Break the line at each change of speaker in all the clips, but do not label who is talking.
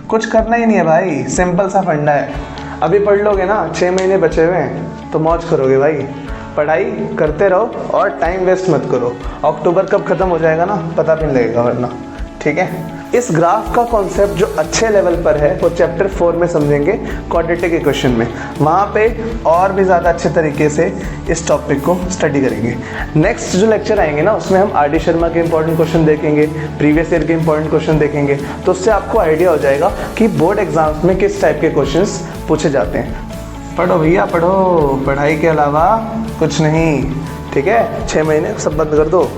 कुछ करना ही नहीं है भाई, सिंपल सा फंडा है। अभी पढ़ लोगे ना, 6 महीने बचे हुए हैं तो मौज करोगे भाई। पढ़ाई करते रहो और टाइम वेस्ट मत करो। अक्टूबर कब खत्म हो जाएगा ना पता भी नहीं लगेगा वरना, ठीक है। इस ग्राफ का कॉन्सेप्ट जो अच्छे लेवल पर है वो चैप्टर 4 में समझेंगे, क्वाड्रेटिक इक्वेशन में। वहाँ पे और भी ज़्यादा अच्छे तरीके से इस टॉपिक को स्टडी करेंगे। नेक्स्ट जो लेक्चर आएंगे ना उसमें हम आर डी शर्मा के इंपॉर्टेंट क्वेश्चन देखेंगे, प्रीवियस ईयर के इंपॉर्टेंट क्वेश्चन देखेंगे, तो उससे आपको आइडिया हो जाएगा कि बोर्ड एग्जाम्स में किस टाइप के क्वेश्चंस पूछे जाते हैं। पढ़ो भैया पढ़ो, पढ़ाई के अलावा कुछ नहीं, ठीक है। 6 महीने सब बंद कर दो,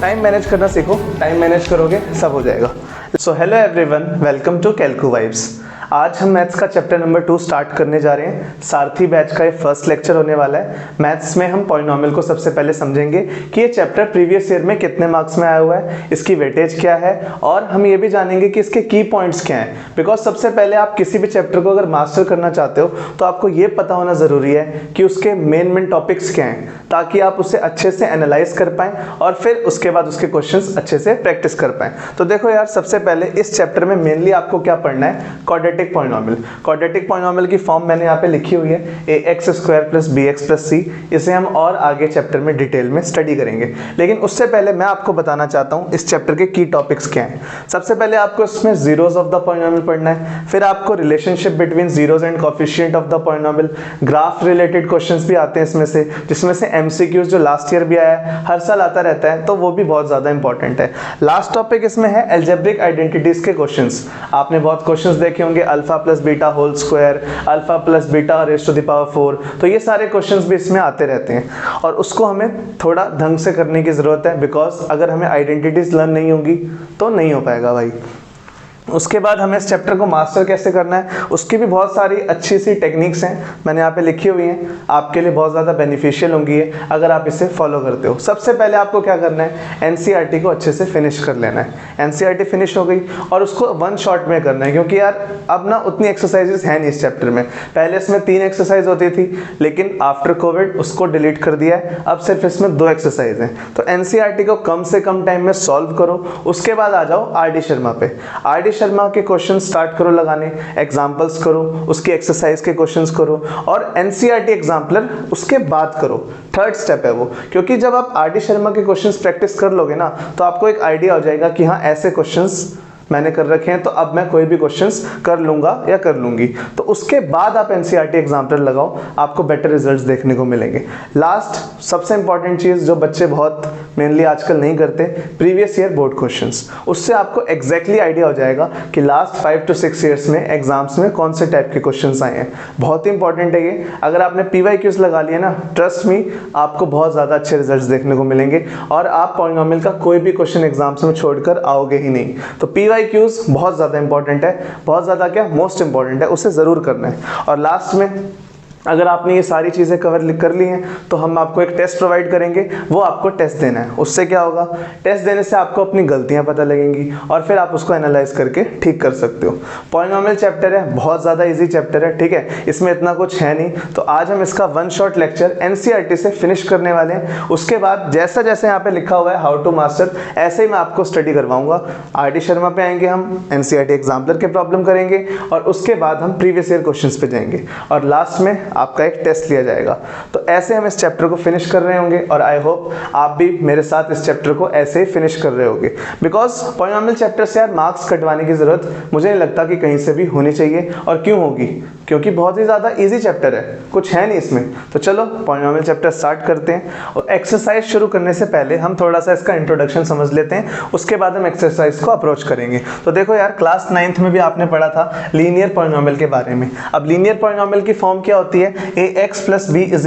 टाइम मैनेज करना सीखो। टाइम मैनेज करोगे सब हो जाएगा। So hello everyone, welcome to Calcu Vibes. आज हम मैथ्स का चैप्टर नंबर 2 स्टार्ट करने जा रहे हैं। सारथी बैच का ये फर्स्ट लेक्चर होने वाला है। मैथ्स में हम पॉलिनोमियल को सबसे पहले समझेंगे कि ये चैप्टर प्रीवियस ईयर में कितने मार्क्स में आया हुआ है, इसकी वेटेज क्या है, और हम ये भी जानेंगे कि इसके की पॉइंट्स क्या हैं। बिकॉज सबसे पहले आप किसी भी चैप्टर को अगर मास्टर करना चाहते हो तो आपको ये पता होना ज़रूरी है कि उसके मेन टॉपिक्स क्या हैं, ताकि आप उसे अच्छे से एनालाइज कर पाएँ और फिर उसके बाद उसके क्वेश्चंस अच्छे से प्रैक्टिस कर पाएँ। तो देखो यार, सबसे पहले इस चैप्टर में मेनली आपको क्या पढ़ना है, क्वाड्रेटिक पॉलिनोमियल। क्वाड्रेटिक पॉलिनोमियल की फॉर्म मैंने यहाँ पे लिखी हुई है, ax² + bx + c। इसे हम और आगे चैप्टर में डिटेल में स्टडी करेंगे, लेकिन उससे पहले मैं आपको बताना चाहता हूँ इस चैप्टर के की टॉपिक्स क्या हैं। सबसे पहले आपको इसमें जीरोस ऑफ द पॉलिनोमियल पढ़ना है, फिर आपको relationship between zeros and coefficient of the polynomial, graph related questions भी आते हैं इसमें से, जिसमें से एमसीक्यूज जो लास्ट ईयर भी आया है, हर साल आता रहता है, तो वो भी बहुत ज्यादा इंपॉर्टेंट है। लास्ट टॉपिक इसमें है अलजेब्रिक आइडेंटिटीज के क्वेश्चंस। आपने बहुत क्वेश्चंस देखे होंगे, alpha + beta whole square, alpha + beta raise to the power 4, तो ये सारे क्वेश्चंस भी इसमें आते रहते हैं और उसको हमें थोड़ा ढंग से करने की जरूरत है। बिकॉज अगर हमें आइडेंटिटीज लर्न नहीं होंगी तो नहीं हो पाएगा भाई। उसके बाद हमें इस चैप्टर को मास्टर कैसे करना है, उसकी भी बहुत सारी अच्छी सी टेक्निक्स हैं, मैंने यहाँ पे लिखी हुई हैं, आपके लिए बहुत ज़्यादा बेनिफिशियल होंगी है अगर आप इसे फॉलो करते हो। सबसे पहले आपको क्या करना है, एनसीईआरटी को अच्छे से फिनिश कर लेना है। एनसीईआरटी फिनिश हो गई और उसको 1 शॉट में करना है, क्योंकि यार अब ना उतनी एक्सरसाइजेस हैं नहीं इस चैप्टर में। पहले इसमें 3 एक्सरसाइज होती थी, लेकिन आफ्टर कोविड उसको डिलीट कर दिया है, अब सिर्फ इसमें 2 एक्सरसाइज हैं। तो एनसीईआरटी को कम से कम टाइम में सॉल्व करो, उसके बाद आ जाओ आर डी शर्मा पे। आर डी शर्मा के क्वेश्चन स्टार्ट करो लगाने, एग्जांपल्स करो, उसकी एक्सरसाइज के क्वेश्चंस करो और एनसीईआरटी एग्जाम्पलर उसके बाद करो। थर्ड स्टेप है वो, क्योंकि जब आप आर डी शर्मा के क्वेश्चंस प्रैक्टिस कर लोगे ना तो आपको एक आइडिया हो जाएगा कि हाँ ऐसे क्वेश्चंस मैंने कर रखे हैं, तो अब मैं कोई भी क्वेश्चंस कर लूंगा या कर लूंगी। तो उसके बाद आप एनसीईआरटी एग्जाम्पलर लगाओ, आपको बेटर रिजल्ट्स देखने को मिलेंगे। लास्ट सबसे इंपॉर्टेंट चीज जो बच्चे बहुत मेनली आजकल नहीं करते, प्रीवियस ईयर बोर्ड क्वेश्चंस। उससे आपको एग्जैक्टली आइडिया हो जाएगा कि लास्ट 5 to 6 ईयर्स में एग्जाम्स में कौन से टाइप के क्वेश्चंस आए हैं। बहुत ही इंपॉर्टेंट है ये। अगर आपने पीवाईक्यूज लगा लिया ना, ट्रस्ट मी, आपको बहुत ज्यादा अच्छे रिजल्ट्स देखने को मिलेंगे और आप पॉलिनोमियल का कोई भी क्वेश्चन एग्जाम्स में छोड़कर आओगे ही नहीं। तो पीवाईक्यूज बहुत ज्यादा इंपॉर्टेंट है, बहुत ज्यादा क्या, मोस्ट इंपॉर्टेंट है, उसे जरूर करना है। और लास्ट में अगर आपने ये सारी चीज़ें कवर कर ली हैं तो हम आपको एक टेस्ट प्रोवाइड करेंगे, वो आपको टेस्ट देना है। उससे क्या होगा, टेस्ट देने से आपको अपनी गलतियां पता लगेंगी और फिर आप उसको एनालाइज करके ठीक कर सकते हो। पॉलिनोमियल चैप्टर है, बहुत ज़्यादा इजी चैप्टर है, ठीक है, इसमें इतना कुछ है नहीं। तो आज हम इसका 1 शॉट लेक्चर एनसीईआरटी से फिनिश करने वाले हैं। उसके बाद जैसा जैसे यहाँ पे लिखा हुआ है हाउ टू मास्टर, ऐसे ही मैं आपको स्टडी करवाऊंगा। आर डी शर्मा पे आएंगे हम, एनसीईआरटी एग्जाम्पलर के प्रॉब्लम करेंगे और उसके बाद हम प्रीवियस ईयर क्वेश्चंस पे जाएंगे और लास्ट में आपका एक टेस्ट लिया जाएगा। तो ऐसे हम इस चैप्टर को फिनिश कर रहे होंगे और आई होप आप भी मेरे साथ इस चैप्टर को ऐसे ही फिनिश कर रहे होंगे। बिकॉज पॉलिनोमियल चैप्टर से यार मार्क्स कटवाने की जरूरत मुझे नहीं लगता कि कहीं से भी होनी चाहिए। और क्यों होगी, क्योंकि बहुत ही ज्यादा इजी चैप्टर है, कुछ है नहीं इसमें। तो चलो पॉलिनोमियल चैप्टर स्टार्ट करते हैं और एक्सरसाइज शुरू करने से पहले हम थोड़ा सा इसका इंट्रोडक्शन समझ लेते हैं, उसके बाद हम एक्सरसाइज को अप्रोच करेंगे। तो देखो यार, क्लास 9th में भी आपने पढ़ा था लीनियर पॉलिनोमियल के बारे में। अब लीनियर पॉलिनोमियल की फॉर्म क्या होती है, ax + b =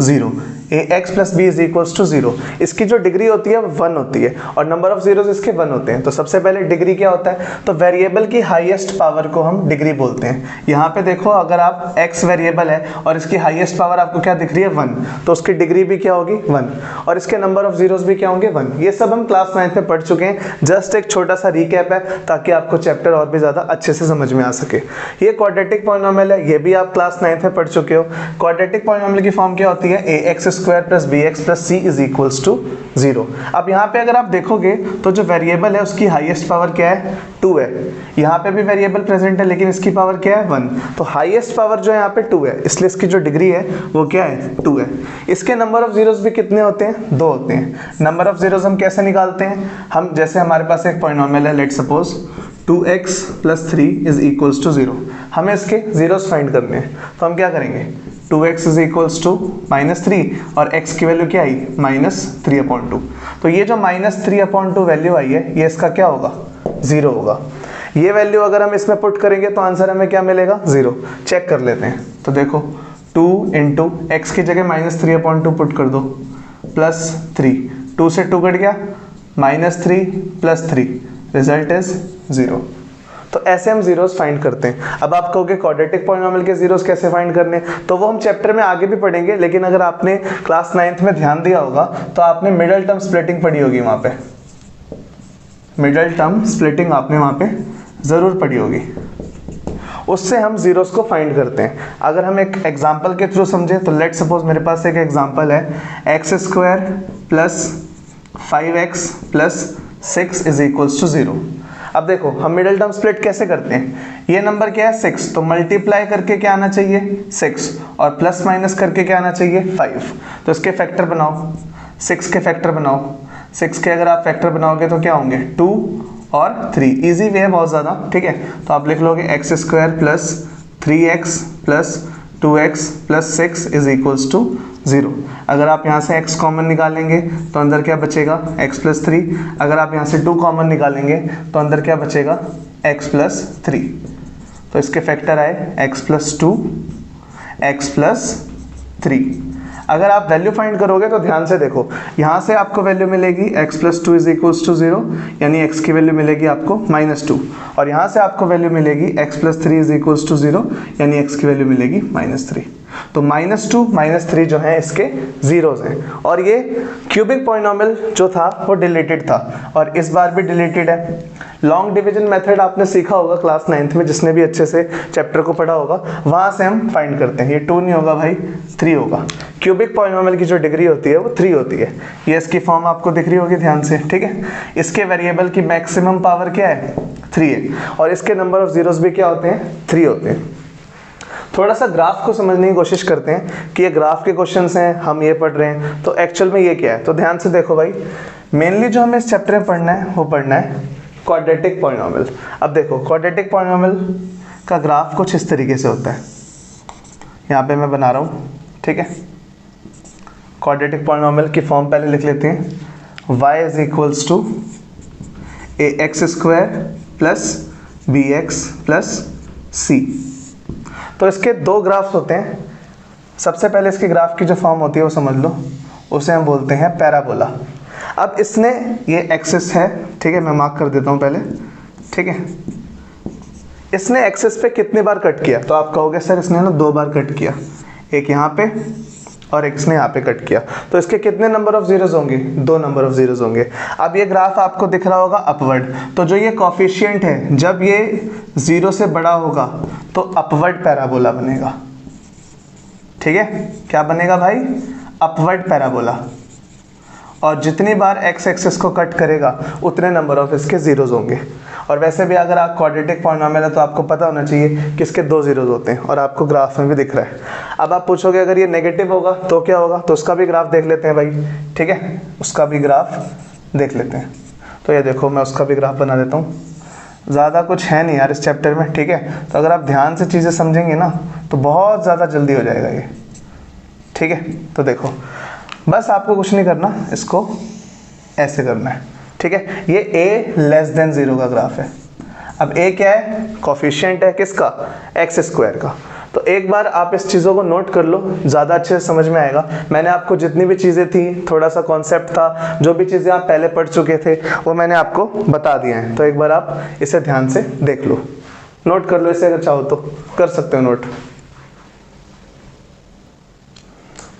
0। ax + b = 0। इसकी जो डिग्री होती है 1 होती है और नंबर ऑफ जीरोस इसके 1 होते हैं। तो सबसे पहले डिग्री क्या होता है, तो वेरिएबल की हाईएस्ट पावर को हम डिग्री बोलते हैं। यहाँ पे देखो, अगर आप x वेरिएबल है और इसकी हाईएस्ट पावर आपको क्या दिख रही है, 1, तो उसकी डिग्री भी क्या होगी, 1, और इसके नंबर ऑफ जीरोस भी क्या होंगे, 1। ये सब हम क्लास 9th में पढ़ चुके हैं, जस्ट एक छोटा सा रिकैप है ताकि आपको चैप्टर और भी ज्यादा अच्छे से समझ में आ सके। ये क्वाड्रेटिक पॉलिनोमियल है, ये भी आप क्लास 9th में पढ़ चुके हो। क्वाड्रेटिक पॉलिनोमियल की फॉर्म क्या होती है, ax² square plus B X plus C is equals to 0। अब यहाँ पे अगर आप देखोगे तो जो वेरिएबल है उसकी हाईएस्ट पावर क्या है, 2 है। यहाँ पे भी वेरिएबल प्रेजेंट है लेकिन इसकी पावर क्या है, 1। तो हाईएस्ट पावर जो है यहाँ पे 2 है, इसलिए इसकी जो डिग्री है वो क्या है, 2 है। इसके नंबर ऑफ जीरोस भी कितने होते हैं, 2 होते हैं। नंबर ऑफ जीरोस हम कैसे निकालते हैं, हम जैसे हमारे पास एक पॉलिनोमियल है, let suppose 2x + 3 is equals to 0। हमें इसके जीरोस फाइंड करने हैं, तो हम क्या करेंगे, 2x इज इक्वल्स टू -3 और x की वैल्यू क्या आई, -3/2। तो ये जो -3/2 वैल्यू आई है ये इसका क्या होगा, 0 होगा। ये वैल्यू अगर हम इसमें पुट करेंगे तो आंसर हमें क्या मिलेगा, 0। चेक कर लेते हैं, तो देखो 2 इंटू एक्स की जगह -3/2 पुट कर दो, +3, 2 से 2 कट गया, -3 + 3, रिजल्ट इज 0। तो ऐसे हम जीरोस फाइंड करते हैं। अब आप कहोगे क्वाड्रेटिक पॉलिनोमियल के जीरोस कैसे फाइंड करने, तो वो हम चैप्टर में आगे भी पढ़ेंगे, लेकिन अगर आपने क्लास 9th में ध्यान दिया होगा तो आपने मिडल टर्म स्प्लिटिंग पढ़ी होगी, वहाँ पे मिडल टर्म स्प्लिटिंग आपने वहाँ पे ज़रूर पढ़ी होगी। उससे हम जीरोस को फाइंड करते हैं। अगर हम एक एग्जाम्पल के थ्रू समझे तो लेट सपोज मेरे पास एक एग्जाम्पल है, x² + 5x + 6 is equals to 0। अब देखो हम मिडिल टर्म स्प्लिट कैसे करते हैं, ये नंबर क्या है 6, तो मल्टीप्लाई करके क्या आना चाहिए 6 और प्लस माइनस करके क्या आना चाहिए 5। तो इसके फैक्टर बनाओ, 6 के फैक्टर बनाओ, 6 के अगर आप फैक्टर बनाओगे तो क्या होंगे 2 और 3। इजी वे है बहुत ज़्यादा, ठीक है। तो आप लिख लोगे x² + 3x + 2x + 6 is equals to 0। अगर आप यहाँ से x कॉमन निकालेंगे तो अंदर क्या बचेगा, x + 3। अगर आप यहाँ से 2 कॉमन निकालेंगे तो अंदर क्या बचेगा, x + 3। तो इसके फैक्टर आए x + 2, x + 3। अगर आप वैल्यू फाइंड करोगे तो ध्यान से देखो, यहाँ से आपको वैल्यू मिलेगी x + 2 इज इक्वल्स टू 0, यानी x की वैल्यू मिलेगी आपको -2, और यहाँ से आपको वैल्यू मिलेगी x + 3 इज इक्वल्स टू 0, यानी x की वैल्यू मिलेगी -3। तो -2 -3 जो है इसके जीरोस हैं। और ये क्यूबिक पॉलिनोमियल जो था वो डिलीटेड था और इस बार भी डिलीटेड है। लॉन्ग डिवीजन मेथड आपने सीखा होगा क्लास 9th में, जिसने भी अच्छे से चैप्टर को पढ़ा होगा, वहाँ से हम फाइंड करते हैं। ये 2 नहीं होगा भाई, 3 होगा। क्यूबिक पॉलिनोमियल की जो डिग्री होती है वो 3 होती है। ये इसकी फॉर्म आपको दिख रही होगी ध्यान से, ठीक है। इसके वेरिएबल की मैक्सिमम पावर क्या है, 3 है, और इसके नंबर ऑफ जीरोस भी क्या होते हैं, 3 होते हैं। थोड़ा सा ग्राफ को समझने की कोशिश करते हैं कि ये ग्राफ के क्वेश्चंस हैं, हम ये पढ़ रहे हैं, तो एक्चुअल में ये क्या है। तो ध्यान से देखो भाई, मेनली जो हमें इस चैप्टर में पढ़ना है वो पढ़ना है क्वाड्रेटिक पॉलिनोमियल। अब देखो क्वाड्रेटिक पॉलिनोमियल का ग्राफ कुछ इस तरीके से होता है, यहाँ पे मैं बना रहा हूँ, ठीक है। क्वाड्रेटिक पॉलिनोमियल की फॉर्म पहले लिख लेते हैं, y is equals to ax² + bx + c। तो इसके 2 ग्राफ्स होते हैं। सबसे पहले इसके ग्राफ की जो फॉर्म होती है वो समझ लो, उसे हम बोलते हैं पैराबोला। अब इसने ये एक्सिस है, ठीक है, मैं मार्क कर देता हूँ पहले, ठीक है। इसने एक्सिस पे कितनी बार कट किया, तो आप कहोगे सर इसने ना 2 बार कट किया, एक यहाँ पे और एक इसने यहाँ पे कट किया। तो इसके कितने नंबर ऑफ जीरोस होंगे, 2 नंबर ऑफ जीरोस होंगे। अब ये ग्राफ आपको दिख रहा होगा अपवर्ड, तो जो ये कोफिशिएंट है जब ये 0 से बड़ा होगा तो अपवर्ड पैराबोला बनेगा, ठीक है। क्या बनेगा भाई, अपवर्ड पैराबोला। और जितनी बार x एक्सिस को कट करेगा उतने नंबर ऑफ इसके जीरोस होंगे। और वैसे भी अगर आप क्वाड्रेटिक पॉलिनोमियल है तो आपको पता होना चाहिए कि इसके 2 जीरोस होते हैं, और आपको ग्राफ में भी दिख रहा है। अब आप पूछोगे अगर ये नेगेटिव होगा तो क्या होगा, तो उसका भी ग्राफ देख लेते हैं भाई, ठीक है, उसका भी ग्राफ देख लेते हैं। तो ये देखो मैं उसका भी ग्राफ बना देता हूँ। ज़्यादा कुछ है नहीं यार इस चैप्टर में, ठीक है। तो अगर आप ध्यान से चीज़ें समझेंगे ना तो बहुत ज़्यादा जल्दी हो जाएगा ये, ठीक है। तो देखो बस आपको कुछ नहीं करना, इसको ऐसे करना है, ठीक है। ये a < 0 का ग्राफ है। अब a क्या है, कोफिशिएंट है किसका, x² का। तो एक बार आप इस चीज़ों को नोट कर लो, ज़्यादा अच्छे से समझ में आएगा। मैंने आपको जितनी भी चीज़ें थी, थोड़ा सा कॉन्सेप्ट था, जो भी चीज़ें आप पहले पढ़ चुके थे वो मैंने आपको बता दिया है। तो एक बार आप इसे ध्यान से देख लो, नोट कर लो इसे, अगर चाहो तो कर सकते हो नोट।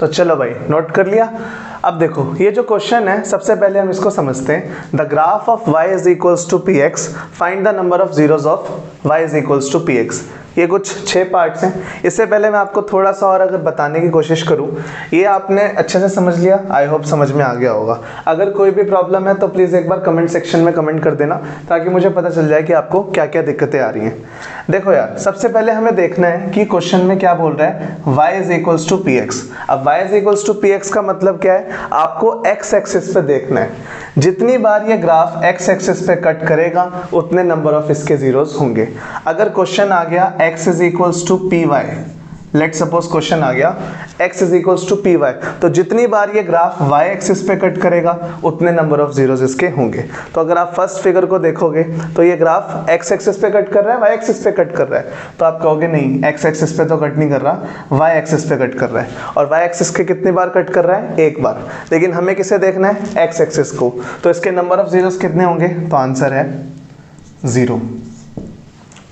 तो चलो भाई नोट कर लिया। अब देखो ये जो क्वेश्चन है, सबसे पहले हम इसको समझते हैं। The graph of y is equals to px, find the number of zeros of y is equals to px। ये कुछ 6 पार्ट्स हैं। इससे पहले मैं आपको थोड़ा सा और अगर बताने की कोशिश करूं, ये आपने अच्छे से समझ लिया, आई होप समझ में आ गया होगा। अगर कोई भी प्रॉब्लम है तो प्लीज़ एक बार कमेंट सेक्शन में कमेंट कर देना, ताकि मुझे पता चल जाए कि आपको क्या क्या दिक्कतें आ रही हैं। देखो यार, सबसे पहले हमें देखना है कि क्वेश्चन में क्या बोल रहा है, y is equals to P X. अब y is equals to P X का मतलब क्या है, आपको x एक्सिस पे देखना है। जितनी बार ये ग्राफ x एक्सिस पे कट करेगा उतने नंबर ऑफ इसके जीरोस होंगे। अगर क्वेश्चन आ गया x is equals to P Y, let suppose question आ गया x is equals to P Y, तो जितनी बार ये ग्राफ y एक्सिस पे कट करेगा उतने नंबर ऑफ जीरोस इसके होंगे। तो अगर आप फर्स्ट फिगर को देखोगे तो ये ग्राफ x एक्सिस पे कट कर रहा है, y एक्सिस पे कट कर रहा है, तो आप कहोगे नहीं, x एक्सिस पे तो कट नहीं कर रहा, y एक्सिस पे कट कर रहा है। और y एक्सिस के कितनी बार कट कर रहा है, एक बार। लेकिन हमें किसे देखना है, x एक्सिस को, तो इसके नंबर ऑफ जीरोस कितने होंगे, तो आंसर है 0।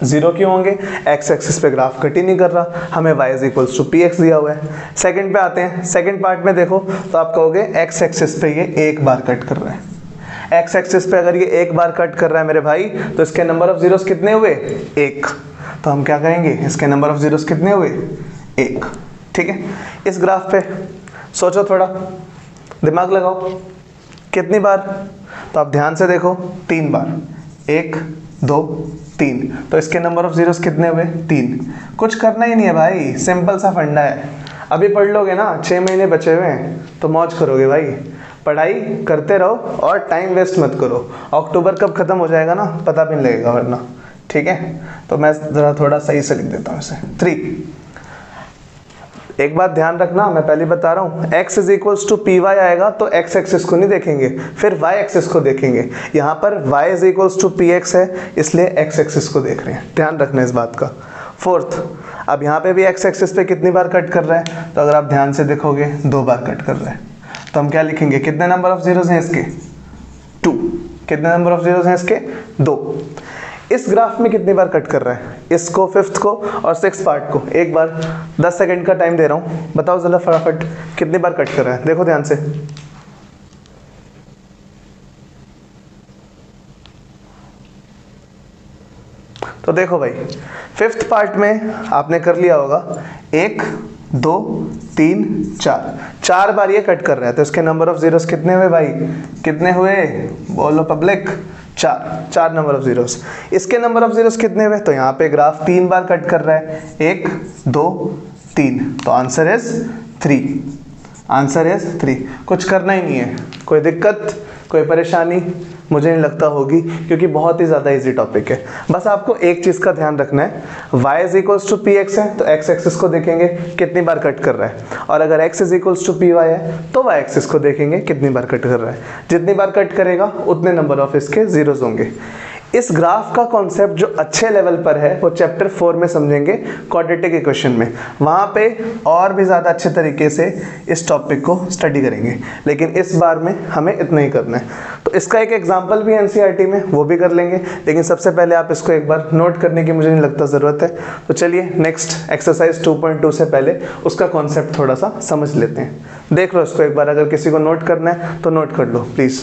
0 क्यों होंगे, x एक्सिस पे ग्राफ कट ही नहीं कर रहा, हमें y is equals to P X दिया हुआ है। सेकंड पे आते हैं, सेकंड पार्ट में देखो तो आप कहोगे x एक्सिस पे ये एक बार कट कर रहा है। x एक्सिस पे अगर ये एक बार कट कर रहा है मेरे भाई, तो इसके नंबर ऑफ जीरोस कितने हुए, 1। तो हम क्या कहेंगे, इसके नंबर ऑफ जीरोस कितने हुए, 1। ठीक है, इस ग्राफ पे सोचो, थोड़ा दिमाग लगाओ, कितनी बार, तो आप ध्यान से देखो, 3 बार, 1 2 3, तो इसके नंबर ऑफ जीरोस कितने हुए, 3। कुछ करना ही नहीं है भाई, सिंपल सा फंडा है। अभी पढ़ लोगे ना, 6 महीने बचे हुए हैं तो मौज करोगे भाई। पढ़ाई करते रहो और टाइम वेस्ट मत करो। अक्टूबर कब खत्म हो जाएगा ना, पता भी नहीं लगेगा वरना। ठीक है, तो मैं ज़रा थोड़ा सही से लिख देता हूँ इसे। 3, एक बात ध्यान रखना, मैं पहले बता रहा हूँ, x is equals to P Y आएगा तो x एक्सिस को नहीं देखेंगे, फिर y एक्सिस को देखेंगे। यहाँ पर y is equals to P X है, इसलिए x एक्सिस को देख रहे हैं, ध्यान रखना इस बात का। फोर्थ, अब यहाँ पे भी x एक्सिस पे कितनी बार कट कर रहा है, तो अगर आप ध्यान से देखोगे 2 बार कट कर रहा है, तो हम क्या लिखेंगे, कितने नंबर ऑफ जीरोस हैं इसके, 2। कितने नंबर ऑफ जीरोस हैं इसके, 2। इस ग्राफ में कितनी बार कट कर रहा है, इसको, 5th को और 6th पार्ट को, एक बार। 10 सेकंड का टाइम दे रहा हूँ, बताओ जरा फटाफट कितनी बार कट कर रहा है, देखो ध्यान से। तो देखो भाई, 5th पार्ट में आपने कर लिया होगा, 1 2 3 4 बार ये कट कर रहा है, तो इसके नंबर ऑफ जीरोस कितने हुए भाई, कितने हुए, बोलो पब्लिक, 4 नंबर ऑफ जीरोस। इसके नंबर ऑफ जीरोस कितने हुए, तो यहाँ पे ग्राफ 3 बार कट कर रहा है, 1 2 3, तो आंसर इज 3। Answer is 3। कुछ करना ही नहीं है, कोई दिक्कत, कोई परेशानी मुझे नहीं लगता होगी, क्योंकि बहुत ही ज़्यादा इजी टॉपिक है। बस आपको एक चीज़ का ध्यान रखना है, y is equals to P X है तो x एक्सिस को देखेंगे कितनी बार कट कर रहा है, और अगर x is equals to P Y है तो y एक्सिस को देखेंगे कितनी बार कट कर रहा है। जितनी बार कट करेगा उतने नंबर ऑफ इसके जीरोस होंगे। इस ग्राफ का कॉन्सेप्ट जो अच्छे लेवल पर है वो चैप्टर 4 में समझेंगे, क्वाड्रेटिक इक्वेशन में। वहाँ पे और भी ज़्यादा अच्छे तरीके से इस टॉपिक को स्टडी करेंगे, लेकिन इस बार में हमें इतना ही करना है। तो इसका एक एग्जांपल भी एनसीईआरटी में, वो भी कर लेंगे, लेकिन सबसे पहले आप इसको एक बार नोट करने की मुझे नहीं लगता ज़रूरत है। तो चलिए नेक्स्ट एक्सरसाइज 2.2 से पहले उसका कॉन्सेप्ट थोड़ा सा समझ लेते हैं। देख लो इसको एक बार, अगर किसी को नोट करना है तो नोट कर लो प्लीज़।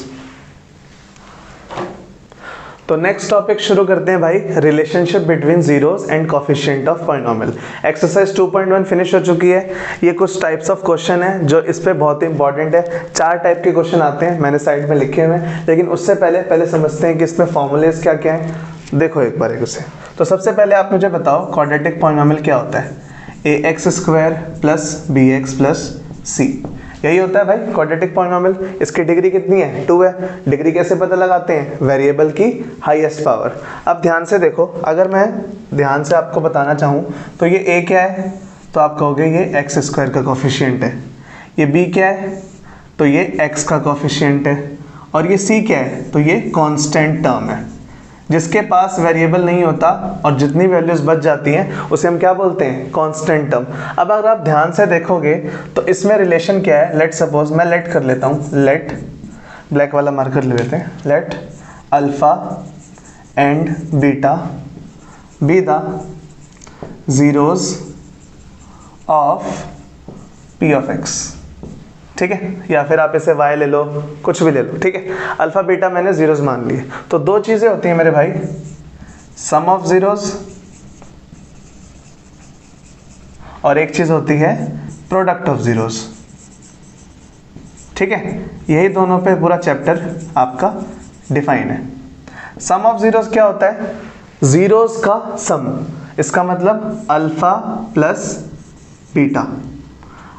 तो नेक्स्ट टॉपिक शुरू करते हैं भाई, relationship between zeros and coefficient of polynomial. Exercise 2.1 finish हो चुकी है। ये कुछ टाइप्स ऑफ क्वेश्चन है जो इस पे बहुत ही इंपॉर्टेंट है। 4 टाइप के क्वेश्चन आते हैं, मैंने साइड में लिखे हुए हैं, लेकिन उससे पहले समझते हैं कि इसमें फॉर्मूलेज क्या क्या है। देखो एक बार एक उसे। तो सबसे पहले आप मुझे बताओ क्वाड्रेटिक पॉलिनोमियल क्या होता है। ax² + bx + c, यही होता है भाई क्वाड्रेटिक पॉलिनोमियल। इसकी डिग्री कितनी है, 2 है। डिग्री कैसे पता लगाते हैं, वेरिएबल की हाईएस्ट पावर। अब ध्यान से देखो, अगर मैं ध्यान से आपको बताना चाहूँ तो ये a क्या है, तो आप कहोगे ये x² का कोफिशिएंट है। ये b क्या है, तो ये x का कोफिशिएंट है। और ये c क्या है, तो ये कांस्टेंट टर्म है। जिसके पास वेरिएबल नहीं होता और जितनी वैल्यूज बच जाती हैं उसे हम क्या बोलते हैं, कांस्टेंट टर्म। अब अगर आप ध्यान से देखोगे तो इसमें रिलेशन क्या है, लेट सपोज मैं लेट कर लेता हूँ, लेट ब्लैक वाला मार्कर ले लेते हैं, let alpha and beta be the zeros of P of x. ठीक है, या फिर आप इसे y ले लो, कुछ भी ले लो। ठीक है, अल्फा बीटा मैंने जीरोस मान लिए। तो 2 चीज़ें होती हैं मेरे भाई, सम ऑफ जीरोस और एक चीज़ होती है प्रोडक्ट ऑफ ज़ीरोस। ठीक है, यही दोनों पे पूरा चैप्टर आपका डिफाइन है। सम ऑफ ज़ीरोस क्या होता है? ज़ीरोस का सम, इसका मतलब alpha plus beta,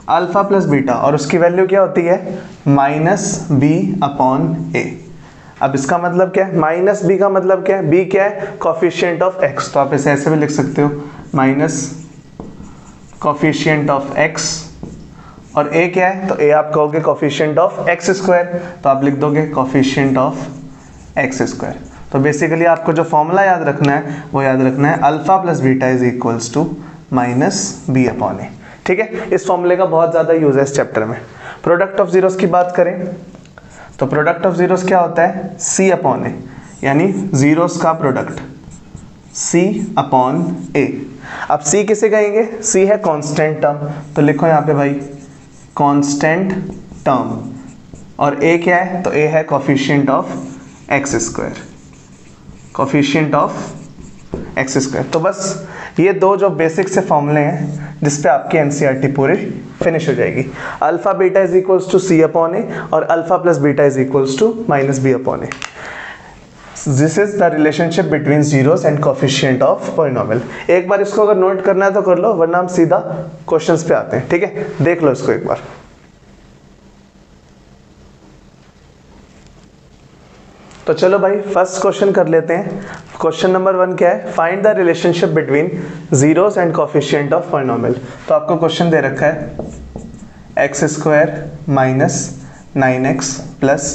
alpha plus beta, और उसकी वैल्यू क्या होती है? माइनस बी अपॉन ए। अब इसका मतलब क्या है? माइनस बी का मतलब क्या है? बी क्या है? कॉफिशिएंट ऑफ एक्स, तो आप इसे ऐसे भी लिख सकते हो, माइनस कॉफिशिएंट ऑफ एक्स, और ए क्या है? तो ए आप कहोगे कॉफिशिएंट ऑफ एक्स स्क्वायर, तो आप लिख दोगे कॉफिशिएंट ऑफ एक्स स्क्वायर। तो बेसिकली आपको जो फॉर्मूला याद रखना है वो याद रखना है alpha plus beta is equals to minus B upon A. ठीक है, इस फॉर्मूले का बहुत ज़्यादा यूज है इस चैप्टर में। प्रोडक्ट ऑफ जीरोस की बात करें तो प्रोडक्ट ऑफ जीरोस क्या होता है? सी अपॉन ए, यानी जीरोस का प्रोडक्ट सी अपॉन ए। अब सी किसे कहेंगे? सी है कांस्टेंट टर्म, तो लिखो यहाँ पे भाई कांस्टेंट टर्म, और ए क्या है? तो ए है coefficient of x square, coefficient of x square. तो बस ये दो जो बेसिक से फॉर्मूले हैं जिसपे आपकी एनसीईआरटी पूरी फिनिश हो जाएगी। Alpha beta is equals to C upon A और alpha plus beta is equals to minus B upon A. This is the relationship between zeros and coefficient of polynomial. एक बार इसको अगर नोट करना है तो कर लो, वरना हम सीधा क्वेश्चंस पे आते हैं। ठीक है, देख लो इसको एक बार। तो चलो भाई फर्स्ट क्वेश्चन कर लेते हैं। क्वेश्चन नंबर 1 क्या है? Find the relationship between zeros and coefficient of polynomial. तो आपको क्वेश्चन दे रखा है x square minus 9x plus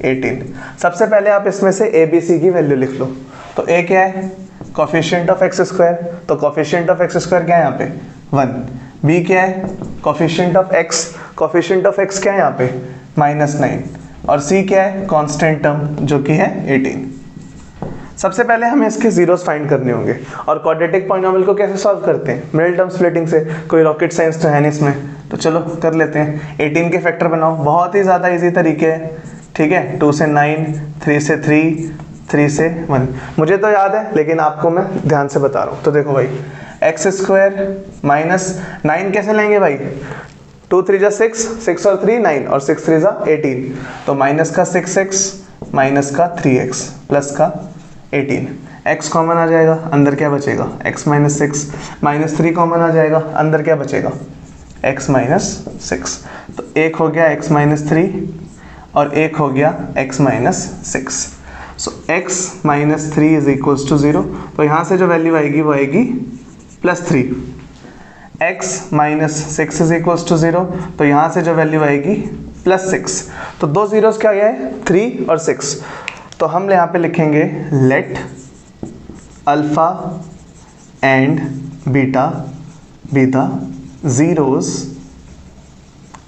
18। सबसे पहले आप इसमें से ए बी सी की वैल्यू लिख लो। तो ए क्या है? कोफिशिएंट ऑफ एक्स स्क्वायर, तो कोफिशिएंट ऑफ एक्स स्क्वायर क्या है यहाँ पे? 1। बी क्या है? Coefficient of x, coefficient of x क्या है यहाँ पे? -9। और सी क्या है? कांस्टेंट टर्म जो कि है 18। सबसे पहले हमें इसके जीरोस फाइंड करने होंगे। और क्वाड्रेटिक पॉलिनोमियल को कैसे सॉल्व करते हैं? मिडिल टर्म स्प्लिटिंग से। कोई रॉकेट साइंस तो है नहीं इसमें, तो चलो कर लेते हैं। 18 के फैक्टर बनाओ, बहुत ही ज़्यादा इजी तरीके है। ठीक है, 2 से 9, 3 से 3, 3 से 1। मुझे तो याद है लेकिन आपको मैं ध्यान से बता रहा हूँ। तो देखो भाई एक्स स्क्वायर माइनस 9 कैसे लेंगे भाई? 2 3 जा 6, 6 और 3 9, और 6 3 जा 18। तो माइनस का 6x माइनस का 3x प्लस का 18। x कॉमन आ जाएगा, अंदर क्या बचेगा? x माइनस 6, माइनस 3 कॉमन आ जाएगा, अंदर क्या बचेगा? x minus 6। तो एक हो गया x माइनस 3 और एक हो गया x minus 6। So x minus 3 is equals to 0। तो यहाँ से जो वैल्यू आएगी वो आएगी +3। x minus 6 is equals to 0, तो यहाँ से जो वैल्यू आएगी +6। तो दो जीरोस क्या गया है? 3 और 6। तो हम यहाँ पे लिखेंगे let alpha and beta be the zeros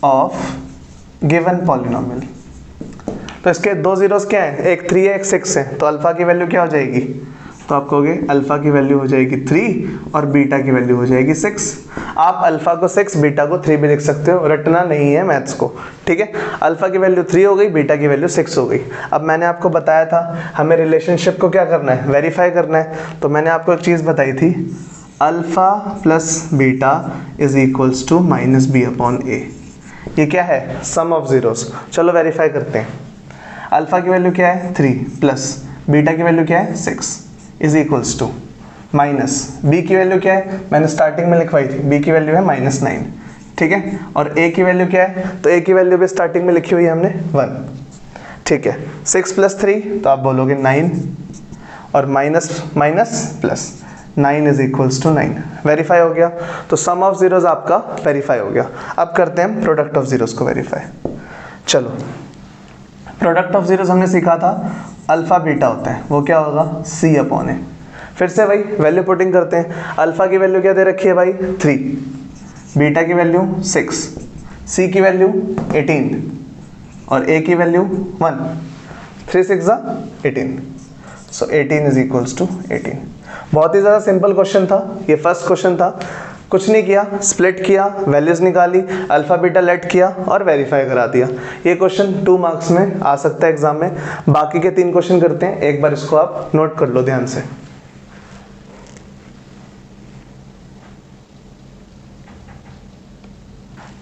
of given polynomial. तो इसके दो जीरोस क्या है? एक 3 है, एक 6 है। तो अल्फा की वैल्यू क्या हो जाएगी? तो आप कहोगे अल्फा की वैल्यू हो जाएगी 3 और बीटा की वैल्यू हो जाएगी 6। आप अल्फा को 6 बीटा को 3 भी लिख सकते हो, रटना नहीं है मैथ्स को। ठीक है, अल्फा की वैल्यू 3 हो गई, बीटा की वैल्यू 6 हो गई। अब मैंने आपको बताया था हमें रिलेशनशिप को क्या करना है? वेरीफाई करना है। तो मैंने आपको एक चीज़ बताई थी, alpha plus beta is equals to minus B upon A. ये क्या है? Sum of zeros. चलो वेरीफाई करते हैं। अल्फा की वैल्यू क्या है? 3 प्लस बीटा की वैल्यू क्या है? 6 is equals to minus B की वैल्यू क्या है? मैंने स्टार्टिंग में लिखवाई थी, बी की वैल्यू है -9। ठीक है, और ए की वैल्यू क्या है? तो ए की वैल्यू भी स्टार्टिंग में लिखी हुई है हमने 1। ठीक है, 6 + 3 तो आप बोलोगे 9, और minus minus plus 9 is equals to 9। Verify हो गया। तो सम ऑफ जीरोस आपका वेरीफाई हो गया। अब करते हैं प्रोडक्ट ऑफ जीरोस को वेरीफाई। चलो, प्रोडक्ट ऑफ जीरोस हमने सीखा था अल्फा बीटा होता है, वो क्या होगा? C अपॉन ए। फिर से भाई वैल्यू पुटिंग करते हैं। अल्फा की वैल्यू क्या दे रखी है भाई? 3, बीटा की वैल्यू 6, C की वैल्यू 18 और A की वैल्यू 1। 3 6 जा 18। सो 18 इज इक्वल्स टू 18। बहुत ही ज़्यादा सिंपल क्वेश्चन था ये, फर्स्ट क्वेश्चन था। कुछ नहीं किया, स्प्लिट किया, वैल्यूज निकाली, अल्फा बीटा लेट किया और वेरीफाई करा दिया। ये क्वेश्चन 2 मार्क्स में आ सकता है एग्जाम में। बाकी के 3 क्वेश्चन करते हैं, एक बार इसको आप नोट कर लो ध्यान से।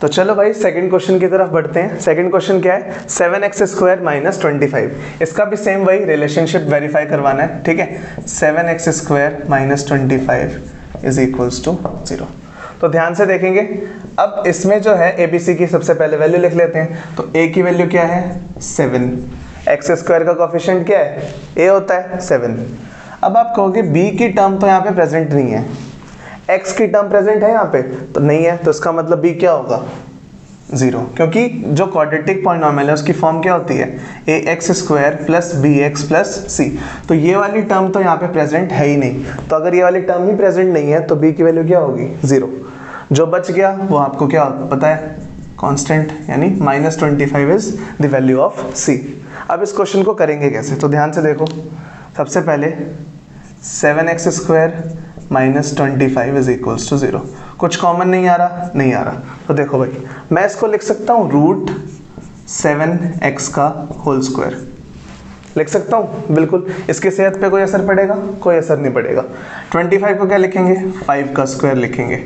तो चलो भाई सेकंड क्वेश्चन की तरफ बढ़ते हैं। सेकंड क्वेश्चन क्या है, 7x² माइनस 25। इसका भी सेम वही रिलेशनशिप वेरीफाई करवाना है, ठीक है। 7x² minus 25 is equals to 0। तो ध्यान से देखेंगे, अब इसमें जो है ABC की सबसे पहले वैल्यू लिख लेते हैं। तो A की वैल्यू क्या है 7, x² का कोफिशिएंट क्या है A होता है 7। अब आप कहोगे B की टर्म तो यहाँ पे प्रेजेंट नहीं है, x की टर्म प्रेजेंट है यहाँ पे तो नहीं है, तो इसका मतलब B क्या होगा 0, क्योंकि जो क्वाड्रेटिक पॉलिनॉमियल है उसकी फॉर्म क्या होती है ax² plus bx plus c। तो ये वाली टर्म तो यहाँ पे प्रेजेंट है ही नहीं, तो अगर ये वाली टर्म ही प्रेजेंट नहीं है तो b की वैल्यू क्या होगी 0। जो बच गया वो आपको क्या पता है, कांस्टेंट, यानी -25 is the value of c। अब इस क्वेश्चन को करेंगे कैसे, तो ध्यान से देखो। सबसे पहले 7x² minus 25 is equals to 0। कुछ कॉमन नहीं आ रहा, नहीं आ रहा, तो देखो भाई मैं इसको लिख सकता हूँ √7x का होल स्क्वायर लिख सकता हूँ, बिल्कुल। इसकी सेहत पे कोई असर पड़ेगा, कोई असर नहीं पड़ेगा। 25 को क्या लिखेंगे 5 का स्क्वायर लिखेंगे,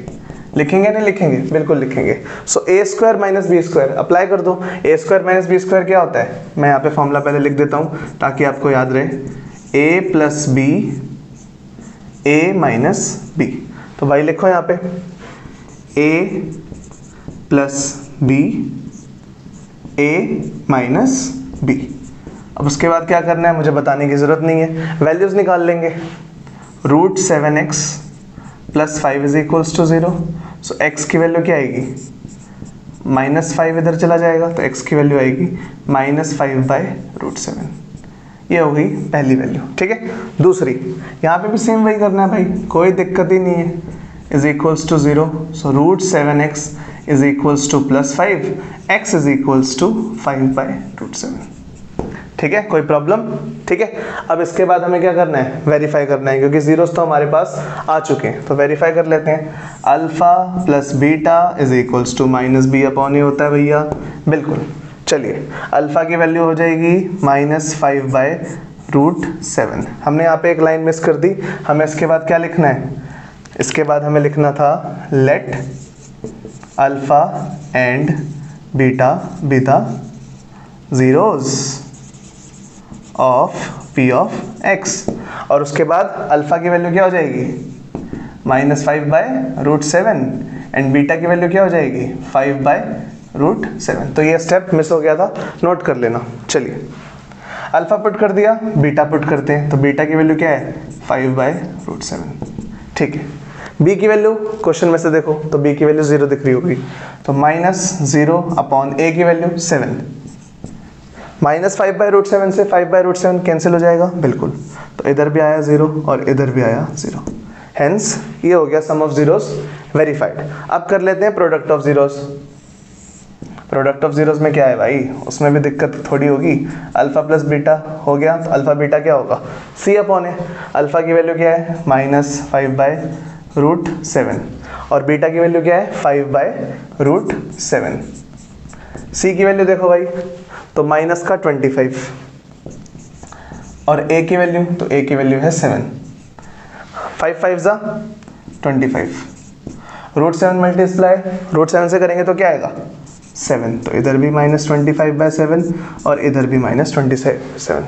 लिखेंगे नहीं लिखेंगे, बिल्कुल लिखेंगे। सो a² माइनस b² अप्लाई कर दो। a² माइनस b² क्या होता है, मैं यहाँ पे फॉर्मूला पहले लिख देता हूँ ताकि आपको याद रहे, a plus b a minus b। तो भाई लिखो यहाँ पे a plus b a minus b। अब उसके बाद क्या करना है मुझे बताने की ज़रूरत नहीं है, वैल्यूज़ निकाल लेंगे। √7x plus 5 is equals to 0। So x की वैल्यू क्या आएगी -5, इधर चला जाएगा तो x की वैल्यू आएगी -5/√7। ये हो गई पहली वैल्यू, ठीक है। दूसरी, यहाँ पे भी सेम वही करना है भाई, कोई दिक्कत ही नहीं है, is equals to 0। So √7x is equals to +5, x is equals to 5/√7, ठीक है। कोई प्रॉब्लम, ठीक है। अब इसके बाद हमें क्या करना है, वेरीफाई करना है, क्योंकि जीरोस तो हमारे पास आ चुके हैं। तो वेरीफाई कर लेते हैं। Alpha plus beta is equals to -b/a होता है भैया, बिल्कुल। चलिए अल्फा की वैल्यू हो जाएगी -5/√7। हमने यहाँ पे एक लाइन मिस कर दी, हमें इसके बाद क्या लिखना है, इसके बाद हमें लिखना था let alpha and beta be the zeros of p of x, और उसके बाद अल्फा की वैल्यू क्या हो जाएगी -5/√7 एंड बीटा की वैल्यू क्या हो जाएगी 5/√7। तो ये स्टेप मिस हो गया था, नोट कर लेना। चलिए अल्फा पुट कर दिया, बीटा पुट करते हैं। तो बीटा की वैल्यू क्या है 5/√7, ठीक है। b की वैल्यू क्वेश्चन में से देखो तो b की वैल्यू 0 दिख रही होगी, तो -0/a की वैल्यू 7। -5/√7 से 5/√7 कैंसिल हो जाएगा, बिल्कुल। तो इधर भी आया 0 और इधर भी आया 0, हेंस ये हो गया सम ऑफ जीरोस वेरीफाइड। अब कर लेते हैं product of zeros. Product of zeros में क्या है भाई, उसमें भी दिक्कत थोड़ी होगी। अल्फा प्लस बीटा हो गया, तो अल्फा बीटा क्या होगा c/a। अल्फा की वैल्यू क्या है -5/√7 और बीटा की वैल्यू क्या है 5/√7। c की वैल्यू देखो भाई, तो माइनस का 25 और a की वैल्यू, तो a की वैल्यू है 7। 5 5 ज़ा 25, √7 मल्टीप्लाई √7 से करेंगे तो क्या आएगा 7। तो इधर भी -25/7 और इधर भी -27।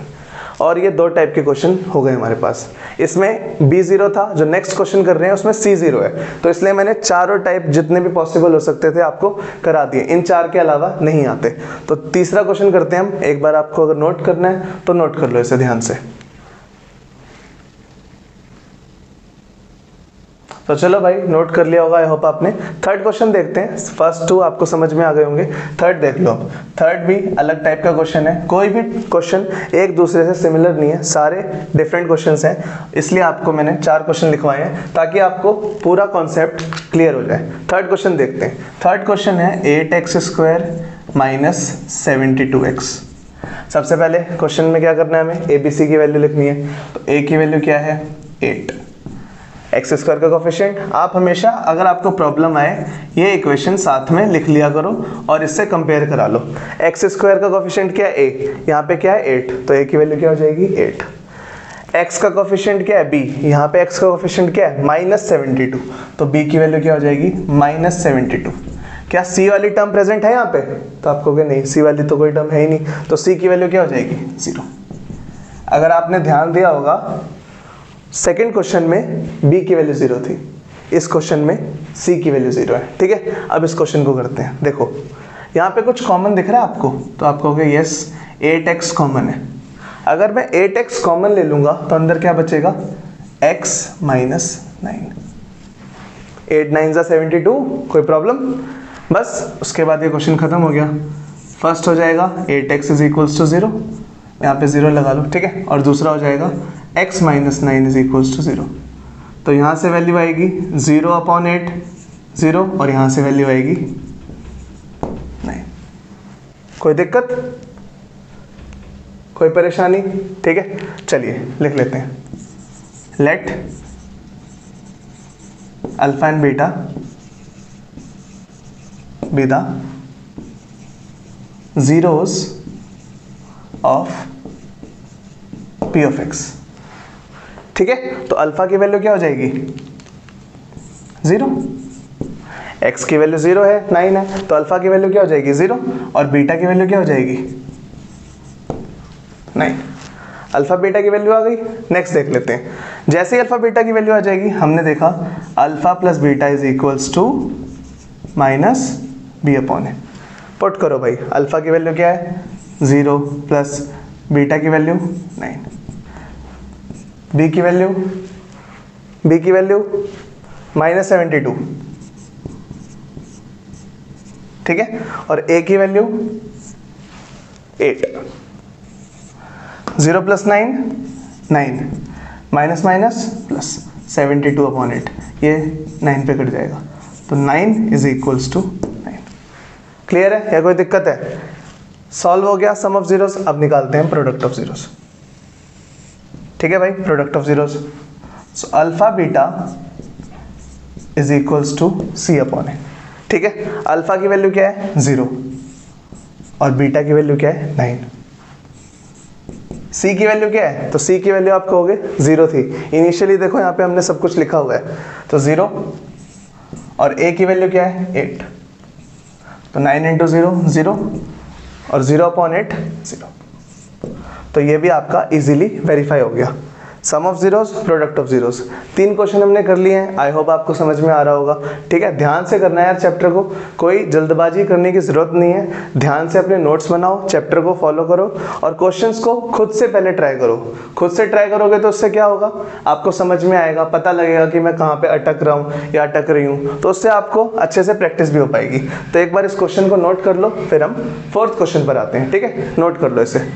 और ये दो टाइप के क्वेश्चन हो गए हमारे पास। इसमें B0 था, जो नेक्स्ट क्वेश्चन कर रहे हैं उसमें C0 है, तो इसलिए मैंने चारों टाइप जितने भी पॉसिबल हो सकते थे आपको करा दिए, इन चार के अलावा नहीं आते। तो तीसरा क्वेश्चन करते हैं हम, एक बार आपको अगर नोट करना है तो नोट कर लो इसे ध्यान से। तो चलो भाई नोट कर लिया होगा आई होप आपने। थर्ड क्वेश्चन देखते हैं, फर्स्ट टू आपको समझ में आ गए होंगे, थर्ड देख लो। थर्ड भी अलग टाइप का क्वेश्चन है, कोई भी क्वेश्चन एक दूसरे से सिमिलर नहीं है, सारे डिफरेंट क्वेश्चंस हैं, इसलिए आपको मैंने 4 क्वेश्चन लिखवाए हैं ताकि आपको पूरा कॉन्सेप्ट क्लियर हो जाए। थर्ड क्वेश्चन देखते हैं। थर्ड क्वेश्चन है 8x² माइनस 72x। सबसे पहले क्वेश्चन में क्या करना है, हमें ABC की वैल्यू लिखनी है। तो a की वैल्यू क्या है 8, x² का कोफिशिएंट। आप हमेशा अगर आपको प्रॉब्लम आए ये इक्वेशन साथ में लिख लिया करो और इससे कंपेयर करा लो। x² का कोफिशिएंट क्या है a, यहाँ पे क्या है 8, तो a की वैल्यू क्या हो जाएगी 8। x का कोफिशिएंट क्या है b, यहाँ पे x का कोफिशिएंट क्या है -72, तो b की वैल्यू क्या हो जाएगी -72। क्या सी वाली टर्म प्रेजेंट है यहाँ पे? तो आप कहोगे नहीं, सी वाली तो कोई टर्म है ही नहीं, तो सी की वैल्यू क्या हो जाएगी? 0। अगर आपने ध्यान दिया होगा सेकंड क्वेश्चन में बी की वैल्यू 0 थी, इस क्वेश्चन में सी की वैल्यू 0 है। ठीक है, अब इस क्वेश्चन को करते हैं। देखो यहाँ पे कुछ कॉमन दिख रहा है आपको, तो आप कहोगे यस 8x कॉमन है। अगर मैं 8x कॉमन ले लूंगा तो अंदर क्या बचेगा? x minus 9। 8 9 जा 72, कोई प्रॉब्लम? बस उसके बाद ये क्वेश्चन खत्म हो गया। फर्स्ट हो जाएगा 8x इज इक्वल्स टू 0, यहाँ पे 0 लगा लो। ठीक है, और दूसरा हो जाएगा x minus 9 is equals to 0। तो यहाँ से वैल्यू आएगी 0/8 0, और यहाँ से वैल्यू आएगी 9। कोई दिक्कत, कोई परेशानी? ठीक है, चलिए लिख लेते हैं। Let alpha and beta be the zeros of p of x। ठीक है, तो अल्फा की वैल्यू क्या हो जाएगी? 0। x की वैल्यू 0 है, 9 है, तो अल्फा की वैल्यू क्या हो जाएगी? 0। और बीटा की वैल्यू क्या हो जाएगी? 9। अल्फा बीटा की वैल्यू आ गई। नेक्स्ट देख लेते हैं। जैसे ही अल्फा बीटा की वैल्यू आ जाएगी, हमने देखा alpha plus beta is equals to minus B upon A. Put करो भाई, अल्फा की वैल्यू क्या है? 0 प्लस बीटा की वैल्यू 9, बी की वैल्यू माइनस 72। ठीक है, और ए की value 8। 0 plus 9 9, minus minus plus 72/8, ये 9 पे कट जाएगा, तो 9 इज इक्वल्स टू 9। क्लियर है या कोई दिक्कत है? सॉल्व हो गया सम ऑफ जीरोस। अब निकालते हैं प्रोडक्ट ऑफ जीरोस। ठीक है भाई, product of zeros. So alpha beta is equals to C upon A. ठीक है, अल्फा की वैल्यू क्या है? 0, और बीटा की वैल्यू क्या है? 9। सी की वैल्यू क्या है? तो सी की वैल्यू आप कहोगे 0 थी इनिशियली। देखो यहाँ पे हमने सब कुछ लिखा हुआ है, तो 0, और ए की वैल्यू क्या है? 8, तो 9 इंटू 0 0, और 0/8 0। तो ये भी आपका इजीली वेरीफाई हो गया। Sum of zeros, product of zeros, 3 question हमने कर लिए हैं। आई होप आपको समझ में आ रहा होगा। ठीक है, ध्यान से करना है यार चैप्टर को, कोई जल्दबाजी करने की जरूरत नहीं है। ध्यान से अपने नोट्स बनाओ, चैप्टर को फॉलो करो, और क्वेश्चंस को खुद से पहले ट्राई करो। खुद से ट्राई करोगे तो उससे क्या होगा? आपको समझ में आएगा, पता लगेगा कि मैं कहाँ पे अटक रहा हूँ या अटक रही हूँ, तो उससे आपको अच्छे से प्रैक्टिस भी हो पाएगी। तो एक बार इस क्वेश्चन को नोट कर लो, फिर हम 4th क्वेश्चन पर आते हैं। ठीक है, नोट कर लो इसे।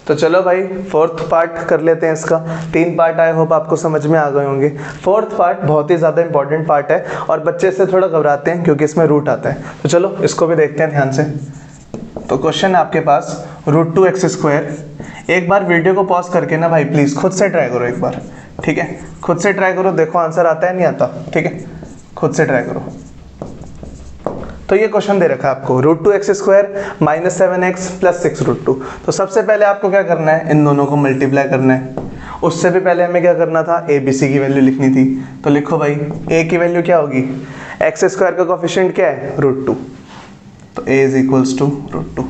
तो चलो भाई 4th पार्ट कर लेते हैं इसका। 3 पार्ट आई होप आपको समझ में आ गए होंगे। 4th पार्ट बहुत ही ज़्यादा इंपॉर्टेंट पार्ट है, और बच्चे इससे थोड़ा घबराते हैं क्योंकि इसमें रूट आता है। तो चलो इसको भी देखते हैं ध्यान से। तो क्वेश्चन आपके पास √2x²। एक बार वीडियो को पॉज करके ना भाई प्लीज़ खुद से ट्राई करो एक बार। ठीक है, खुद से ट्राई करो, देखो आंसर आता है नहीं आता। ठीक है, खुद से ट्राई करो। तो ये क्वेश्चन दे रखा है आपको √2x² माइनस 7x प्लस 6√2। तो सबसे पहले आपको क्या करना है? इन दोनों को मल्टीप्लाई करना है। उससे भी पहले हमें क्या करना था? ए बी सी की वैल्यू लिखनी थी। तो लिखो भाई, ए की वैल्यू क्या होगी? x² का कोफिशिएंट क्या है? √2, तो a is equals to √2।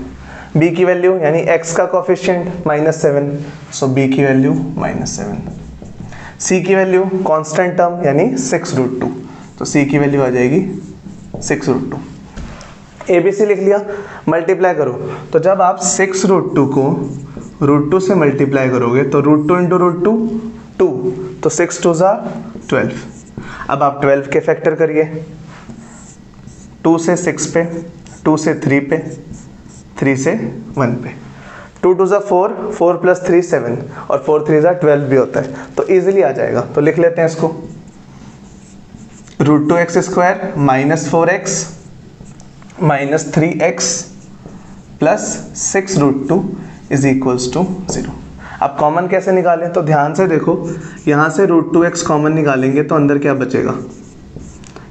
B की वैल्यू यानी x का कोफिशिएंट -7, सो b की वैल्यू -7। सी की वैल्यू कांस्टेंट टर्म यानी 6√2, तो c की वैल्यू आ जाएगी 6√2। ABC लिख लिया, मल्टीप्लाई करो। तो जब आप 6√2 को √2 से मल्टीप्लाई करोगे तो √2 इंटू √2 2, तो 6 2 ज़ा 12। अब आप 12 के फैक्टर करिए, 2 से 6 पे, 2 से 3 पे, 3 से 1 पे। 2 2 ज़ा 4, 4 प्लस 3 7, और 4 3 ज़ा 12 भी होता है, तो ईजिली आ जाएगा। तो लिख लेते हैं इसको, √2x² minus 4x minus 3x plus 6√2 is equals to 0। अब कॉमन कैसे निकालें? तो ध्यान से देखो, यहाँ से √2x कॉमन निकालेंगे तो अंदर क्या बचेगा?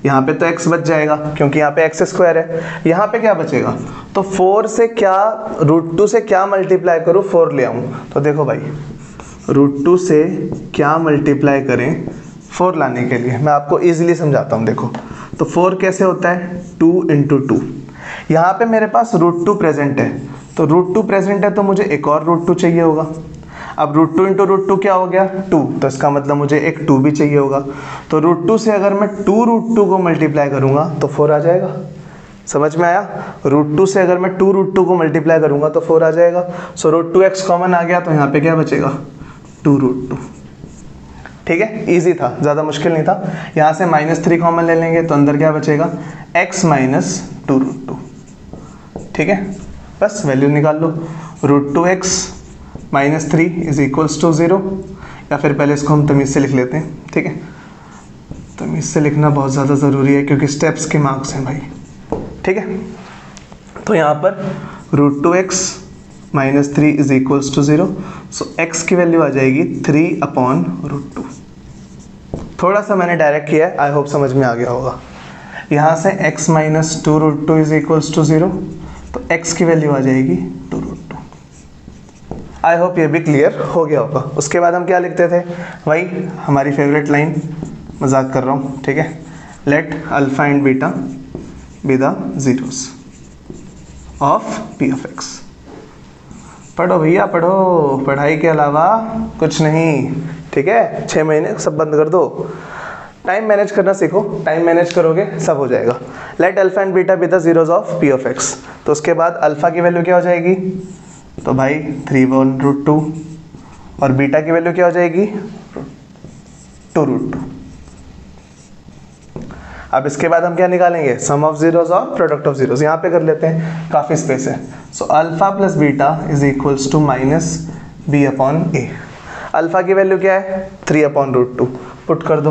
यहाँ पे तो x बच जाएगा क्योंकि यहाँ पे x² है। यहाँ पे क्या बचेगा? तो 4 से क्या, √2 से क्या मल्टीप्लाई करूँ? 4 ले आऊँ। तो देखो भाई, √2 से क्या मल्टीप्लाई करें? 4 लाने के लिए मैं आपको इजीली समझाता हूँ। देखो तो 4 कैसे होता है, 2 × 2। यहाँ पे मेरे पास √2 प्रेजेंट है, तो √2 प्रेजेंट है तो मुझे एक और √2 चाहिए होगा। अब √2 × √2 क्या हो गया, 2, तो इसका मतलब मुझे एक 2 भी चाहिए होगा। तो √2 से अगर मैं 2√2 को मल्टीप्लाई करूँगा तो 4 आ जाएगा। समझ में आया? √2 से अगर मैं 2√2 को मल्टीप्लाई करूँगा तो 4 आ जाएगा। सो √2x कॉमन आ गया, तो यहाँ पे क्या बचेगा, 2√2। ठीक है, इजी था, ज़्यादा मुश्किल नहीं था। यहाँ से -3 कॉमन ले लेंगे तो अंदर क्या बचेगा, x - 2√2। ठीक है, बस वैल्यू निकाल लो। √2x - 3 = 0, या फिर पहले इसको हम तमीज़ से लिख लेते हैं। ठीक है, तमीज़ से लिखना बहुत ज़्यादा ज़रूरी है क्योंकि स्टेप्स के मार्क्स हैं भाई। ठीक है, तो यहाँ पर √2x - 3 = 0, सो x की वैल्यू आ जाएगी 3/√2। थोड़ा सा मैंने डायरेक्ट किया है, आई होप समझ में आ गया होगा। यहाँ से x - 2√2 = 0, तो x की वैल्यू आ जाएगी 2√2। आई होप ये भी क्लियर हो गया होगा। उसके बाद हम क्या लिखते थे, वही हमारी फेवरेट लाइन, मजाक कर रहा हूँ। ठीक है, let alpha and beta be the zeros of p(x). पढ़ो भैया पढ़ो, पढ़ाई के अलावा कुछ नहीं। ठीक है, 6 महीने सब बंद कर दो, टाइम मैनेज करना सीखो। टाइम मैनेज करोगे सब हो जाएगा। Let alpha and beta be the zeros of p(x). तो उसके बाद अल्फा की वैल्यू क्या हो जाएगी, तो भाई 3/√2, और बीटा की वैल्यू क्या हो जाएगी, 2√2। अब इसके बाद हम क्या निकालेंगे, सम ऑफ जीरोस और प्रोडक्ट ऑफ जीरोस। यहाँ पे कर लेते हैं, काफ़ी स्पेस है। So alpha plus beta is equals to -b/a। Alpha की वैल्यू क्या है, 3/√2, पुट कर दो,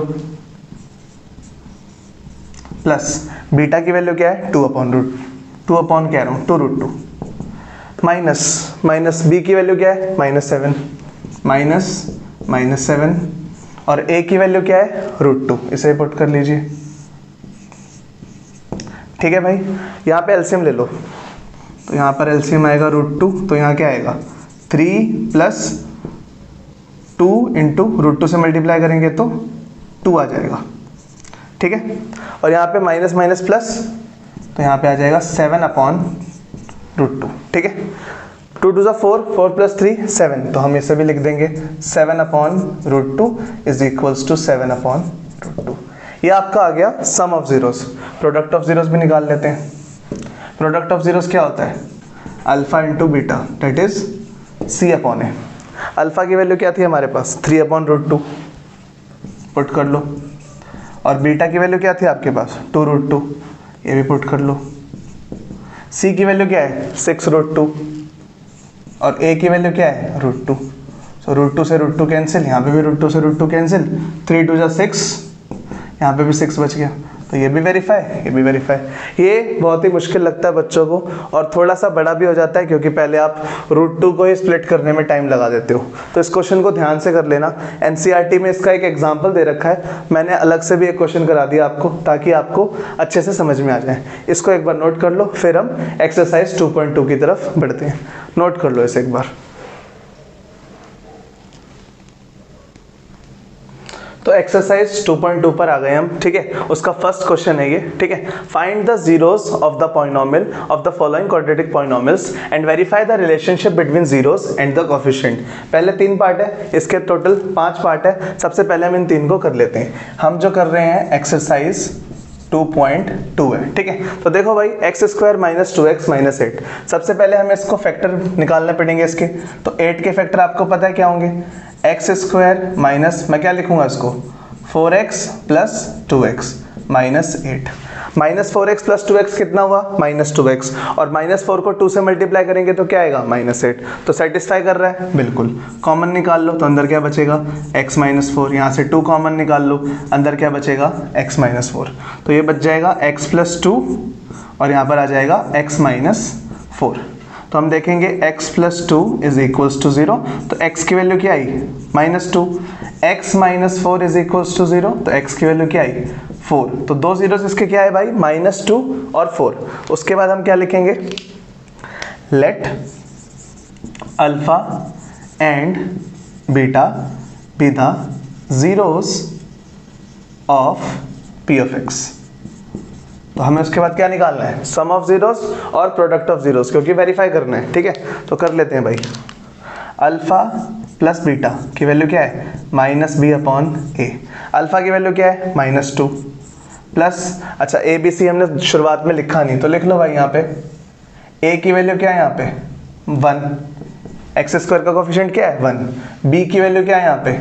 प्लस बीटा की वैल्यू क्या है, 2/√2, माइनस बी की वैल्यू क्या है, -7, -7, और a की वैल्यू क्या है, √2। इसे पुट कर लीजिए। ठीक है भाई, यहाँ पे एलसीएम ले लो, तो यहाँ पर एलसीएम आएगा √2, तो यहाँ क्या आएगा, 3 + 2 × √2 से मल्टीप्लाई करेंगे तो 2 आ जाएगा। ठीक है, और यहाँ पे माइनस माइनस प्लस, तो यहाँ पे आ जाएगा 7/√2। ठीक है, 2 × 2 = 4, 4 + 3 = 7, तो हम इसे भी लिख देंगे 7/√2 इज इक्वल्स टू 7/√2। ये आपका आ गया sum of zeros. Product of zeros भी निकाल लेते हैं। प्रोडक्ट ऑफ जीरोस क्या होता है, alpha × beta, that is c/a। Alpha की वैल्यू क्या थी हमारे पास, 3/√2, पुट कर लो, और बीटा की वैल्यू क्या थी आपके पास, 2√2, ये भी पुट कर लो। c की वैल्यू क्या है, 6√2, और a की वैल्यू क्या है, √2। सो √2 से √2 कैंसिल, यहाँ पे भी √2 से √2 कैंसिल, 3 × 2 = 6, यहाँ पे भी 6 बच गया, तो ये भी वेरीफाई, ये भी वेरीफाई। ये बहुत ही मुश्किल लगता है बच्चों को, और थोड़ा सा बड़ा भी हो जाता है क्योंकि पहले आप √2 को ही स्प्लिट करने में टाइम लगा देते हो। तो इस क्वेश्चन को ध्यान से कर लेना। एनसीईआरटी में इसका एक एग्जाम्पल दे रखा है, मैंने अलग से भी एक क्वेश्चन करा दिया आपको, ताकि आपको अच्छे से समझ में आ जाए। इसको एक बार नोट कर लो, फिर हम एक्सरसाइज 2.2 की तरफ बढ़ते हैं। नोट कर लो इसे एक बार। तो एक्सरसाइज 2.2 पर आ गए हम। ठीक है, उसका फर्स्ट क्वेश्चन है ये। ठीक है, find the zeros of the polynomial of the following quadratic polynomials and verify the relationship between zeros and the coefficient. पहले 3 पार्ट है, इसके टोटल 5 पार्ट है। सबसे पहले हम इन 3 को कर लेते हैं। हम जो कर रहे हैं एक्सरसाइज 2.2 है। ठीक है, तो देखो भाई, x² - 2x - 8। सबसे पहले हमें इसको फैक्टर निकालने पड़ेंगे इसके। तो 8 के फैक्टर आपको पता है क्या होंगे, x² माइनस, मैं क्या लिखूंगा इसको, 4x + 2x - 8। -4x + 2x कितना हुआ, -2x, और -4 को 2 से मल्टीप्लाई करेंगे तो क्या आएगा, -8। तो सेटिस्फाई कर रहा है, बिल्कुल। कॉमन निकाल लो, तो अंदर क्या बचेगा, x - 4। यहाँ से 2 कॉमन निकाल लो, अंदर क्या बचेगा, x - 4। तो ये बच जाएगा x + 2, और यहाँ पर आ जाएगा x - 4। तो हम देखेंगे x + 2 इज इक्वल्स टू 0, तो x की वैल्यू क्या आई, -2। x - 4 इज इक्वल्स टू 0, तो x की वैल्यू क्या आई, 4। तो 2 जीरोस इसके क्या है भाई, -2 और 4। उसके बाद हम क्या लिखेंगे, let alpha and beta be the zeros of P of x. तो हमें उसके बाद क्या निकालना है, सम ऑफ जीरोस और प्रोडक्ट ऑफ जीरोस, क्योंकि वेरीफाई करना है। ठीक है, तो कर लेते हैं भाई। अल्फा प्लस बीटा की वैल्यू क्या है, माइनस बी अपॉन ए। अल्फा की वैल्यू क्या है, -2 प्लस, अच्छा ए बी सी हमने शुरुआत में लिखा नहीं तो लिख लो भाई। यहाँ पे ए की वैल्यू क्या है, यहाँ पे 1, एक्स स्क्वायर का कोफिशिएंट क्या है 1, बी की वैल्यू क्या है यहाँ पे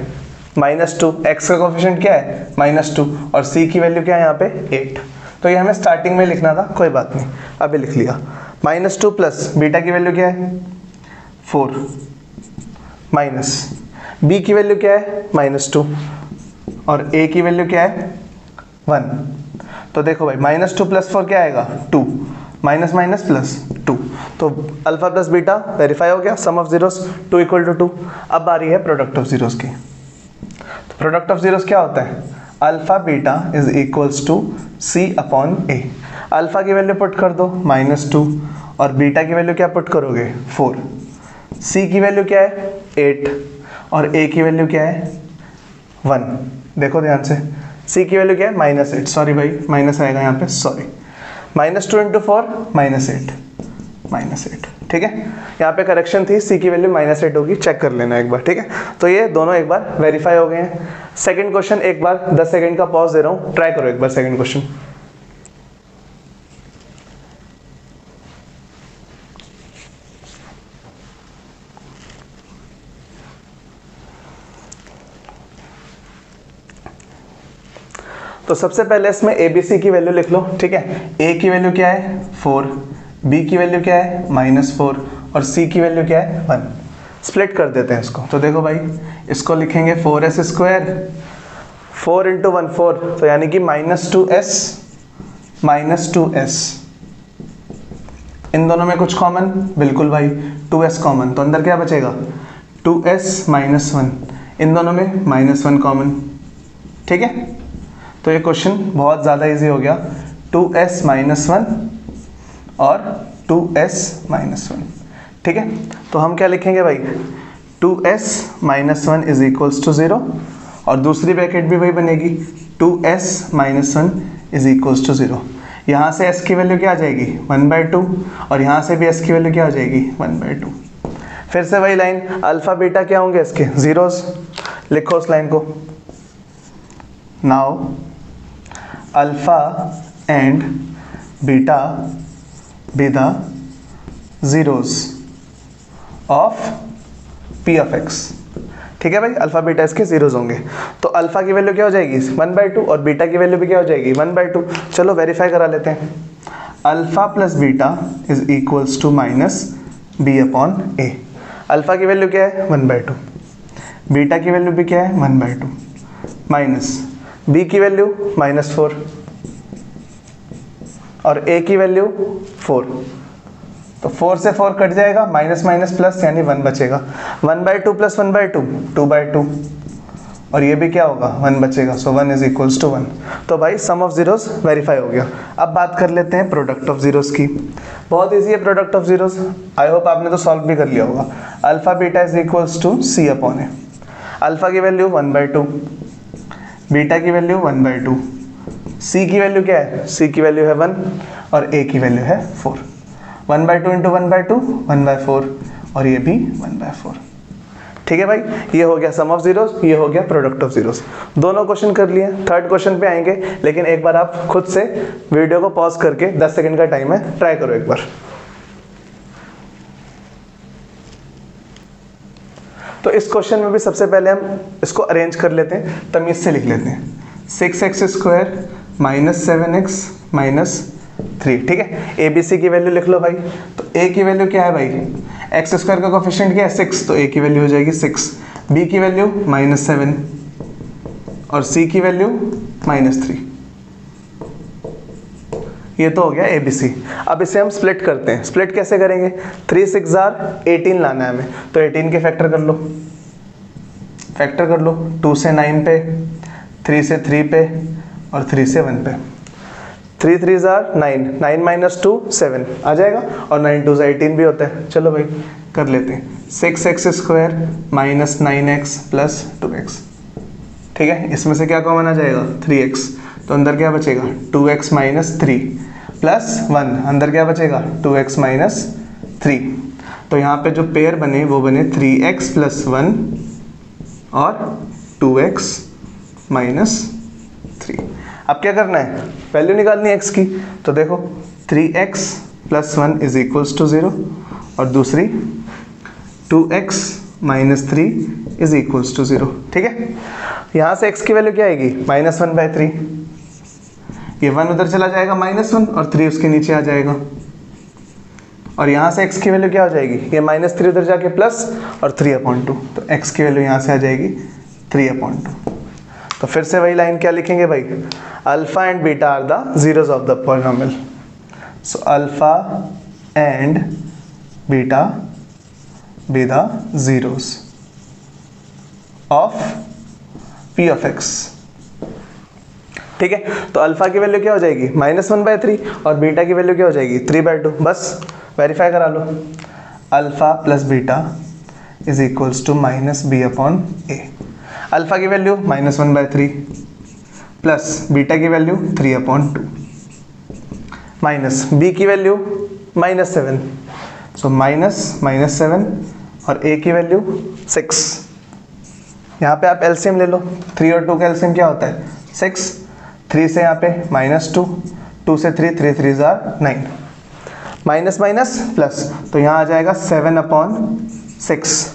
-2, एक्स का कोफिशिएंट क्या है -2, और सी की वैल्यू क्या है यहाँ पे 8। तो ये हमें स्टार्टिंग में लिखना था, कोई बात नहीं, अभी लिख लिया। -2 प्लस बीटा की वैल्यू क्या है 4, माइनस बी की वैल्यू क्या है -2, और ए की वैल्यू क्या है 1। तो देखो भाई -2 प्लस 4 क्या आएगा 2, माइनस माइनस प्लस 2। तो अल्फा प्लस बीटा वेरीफाई हो गया, सम ऑफ जीरोस 2 = 2। अब आ रही है प्रोडक्ट ऑफ जीरोस की। तो प्रोडक्ट ऑफ जीरोस क्या होता है, alpha beta is equals to C upon A. Alpha की वैल्यू पुट कर दो -2, और बीटा की वैल्यू क्या पुट करोगे 4, सी की वैल्यू क्या है 8, और ए की वैल्यू क्या है 1। देखो ध्यान से, सी की वैल्यू क्या है -8, सॉरी भाई माइनस आएगा यहाँ पे, सॉरी, -2 × 4 -8, ठीक है। यहाँ पे करेक्शन थी, सी की वैल्यू -8 होगी, चेक कर लेना एक बार, ठीक है। तो ये दोनों एक बार वेरीफाई हो गए हैं। सेकंड क्वेश्चन, एक बार 10 सेकंड का पॉज दे रहा हूँ, ट्राई करो एक बार सेकंड क्वेश्चन। तो सबसे पहले इसमें ए बी सी की वैल्यू लिख लो, ठीक है। ए की वैल्यू क्या है 4, बी की वैल्यू क्या है -4, और सी की वैल्यू क्या है 1। स्प्लिट कर देते हैं इसको। तो देखो भाई, इसको लिखेंगे 4s स्क्वायर, 4 × 1 4, तो यानी कि -2s। इन दोनों में कुछ कॉमन, बिल्कुल भाई 2s कॉमन, तो अंदर क्या बचेगा 2s - 1। इन दोनों में -1 कॉमन, ठीक है। तो ये क्वेश्चन बहुत ज़्यादा इजी हो गया, 2s - 1 और 2s - 1, ठीक है। तो हम क्या लिखेंगे भाई, 2s - 1 इज इक्वल्स टू 0, और दूसरी ब्रैकेट भी वही बनेगी, 2s - 1 इज इक्वल्स टू 0। यहाँ से s की वैल्यू क्या आ जाएगी 1/2, और यहाँ से भी s की वैल्यू क्या आ जाएगी 1/2। फिर से वही लाइन, अल्फा बीटा क्या होंगे इसके जीरोस, लिखो उस लाइन को। Now alpha and beta be the zeros of P of x, ठीक है भाई। अल्फा बीटा इसके जीरोस होंगे। तो अल्फा की वैल्यू क्या हो जाएगी 1/2, और बीटा की वैल्यू भी क्या हो जाएगी 1/2। चलो वेरीफाई करा लेते हैं। Alpha plus beta is equals to -b upon A. Alpha की वैल्यू क्या है 1/2, बीटा की वैल्यू भी क्या है 1/2, माइनस बी की वैल्यू -4, और ए की वैल्यू 4। तो 4 से 4 कट जाएगा, माइनस माइनस प्लस, यानी 1 बचेगा। 1/2 प्लस 1/2 2/2, और ये भी क्या होगा 1 बचेगा। सो 1 इज इक्वल्स टू 1। तो भाई सम ऑफ जीरोस वेरीफाई हो गया। अब बात कर लेते हैं प्रोडक्ट ऑफ जीरोस की। बहुत इजी है product of zeros, I hope आपने तो सॉल्व भी कर लिया होगा। Alpha beta is equals to C upon A. Alpha की वैल्यू 1/2, बीटा की वैल्यू 1/2, सी की वैल्यू क्या है, सी की वैल्यू है 1, और ए की वैल्यू है 4। 1/2 × 1/2 1/4, और ये भी 1/4, ठीक है भाई। ये हो गया सम ऑफ जीरोस, ये हो गया प्रोडक्ट ऑफ जीरोस। दोनों क्वेश्चन कर लिए। थर्ड क्वेश्चन पे आएंगे, लेकिन एक बार आप खुद से वीडियो को पॉज करके 10 सेकंड का टाइम है, ट्राई करो एक बार। तो इस क्वेश्चन में भी सबसे पहले हम इसको अरेंज कर लेते हैं, तमीज से लिख लेते हैं। 6x² - 7x - 3, ठीक है। ए बी सी की वैल्यू लिख लो भाई। तो ए की वैल्यू क्या है भाई, x² का कोफिशिएंट क्या है 6, तो ए की वैल्यू हो जाएगी 6, बी की वैल्यू -7, और सी की वैल्यू -3। ये तो हो गया ए बी सी। अब इसे हम स्प्लिट करते हैं। स्प्लिट कैसे करेंगे, 3 × 6 = 18 लाना है हमें। तो 18 के फैक्टर कर लो, 2 से 9 पे, 3 से 3 पे, और 3 से 1 पे। 3 × 3 = 9, 9 - 2 7 आ जाएगा, और 9 × 2 = 18 भी होता है। चलो भाई कर लेते हैं। 6x² - 9x + 2x, ठीक है, इसमें से क्या कॉमन आ जाएगा 3x, तो अंदर क्या बचेगा 2x माइनस 3 प्लस 1, अंदर क्या बचेगा 2x माइनस 3। तो यहाँ पे जो पेयर बने वो बने 3x प्लस 1 और 2x माइनस 3। अब क्या करना है, वैल्यू निकालनी है x की। तो देखो 3x plus 1 is equals to 0 और दूसरी 2x minus 3 is equals to 0। ठीक है, यहाँ से x की वैल्यू क्या आएगी -1/3, ये 1 उधर चला जाएगा -1 और 3 उसके नीचे आ जाएगा। और यहाँ से x की वैल्यू क्या हो जाएगी, ये -3 उधर जाके प्लस और 3/2, तो x की वैल्यू यहाँ से आ जाएगी 3/2। तो फिर से वही लाइन क्या लिखेंगे भाई, alpha and beta are the zeros of the polynomial. So alpha and beta be the zeros of p of x। ठीक है, तो अल्फा की वैल्यू क्या हो जाएगी -1/3 और बीटा की वैल्यू क्या हो जाएगी 3/2। बस वेरीफाई करा लो, alpha plus beta is equals to -b/a। Alpha की वैल्यू -1/3 प्लस बीटा की वैल्यू 3/2 माइनस बी की वैल्यू -7, सो -7 और a की वैल्यू 6। यहाँ पे आप एलसीएम ले लो, 3 और 2 का एलसीएम क्या होता है 6, 3 से यहाँ पे -2, 2 से 3, 3 3 आर 9, माइनस माइनस प्लस, तो यहाँ आ जाएगा 7/6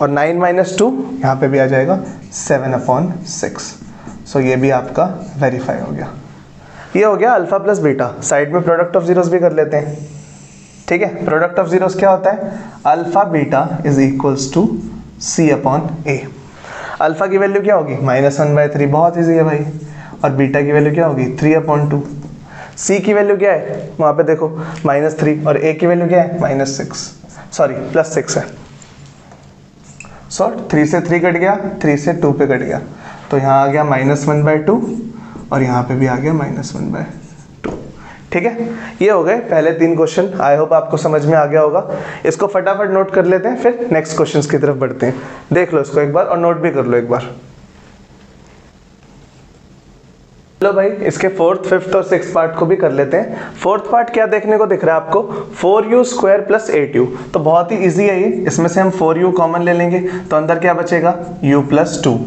और 9 - 2 यहाँ पे भी आ जाएगा 7/6। सो ये भी आपका वेरीफाई हो गया। ये हो गया अल्फा प्लस बीटा। साइड में प्रोडक्ट ऑफ जीरोस भी कर लेते हैं। ठीक है, प्रोडक्ट ऑफ जीरोस क्या होता है, alpha beta is equals to c/a। Alpha की वैल्यू क्या होगी -1/3, बहुत ईजी है भाई, और बीटा की वैल्यू क्या होगी 3/2। c की वैल्यू क्या है वहाँ पे देखो -3 और a की वैल्यू क्या है +6 है। सो 3 से 3 कट गया, 3 से 2 पे कट गया, तो यहाँ आ गया -1/2 और यहाँ पे भी आ गया -1/2। ठीक है, ये हो गए पहले 3 क्वेश्चन। आई होप आपको समझ में आ गया होगा। इसको फटाफट नोट कर लेते हैं, फिर नेक्स्ट क्वेश्चंस की तरफ बढ़ते हैं। देख लो इसको एक बार और नोट भी कर लो एक बार। चलो भाई, इसके 4th, 5th और 6th पार्ट को भी कर लेते हैं। 4th पार्ट क्या देखने को दिख रहा है आपको, 4u² + 8u। तो बहुत ही इजी है ये, इसमें से हम 4u कॉमन ले लेंगे तो अंदर क्या बचेगा u + 2,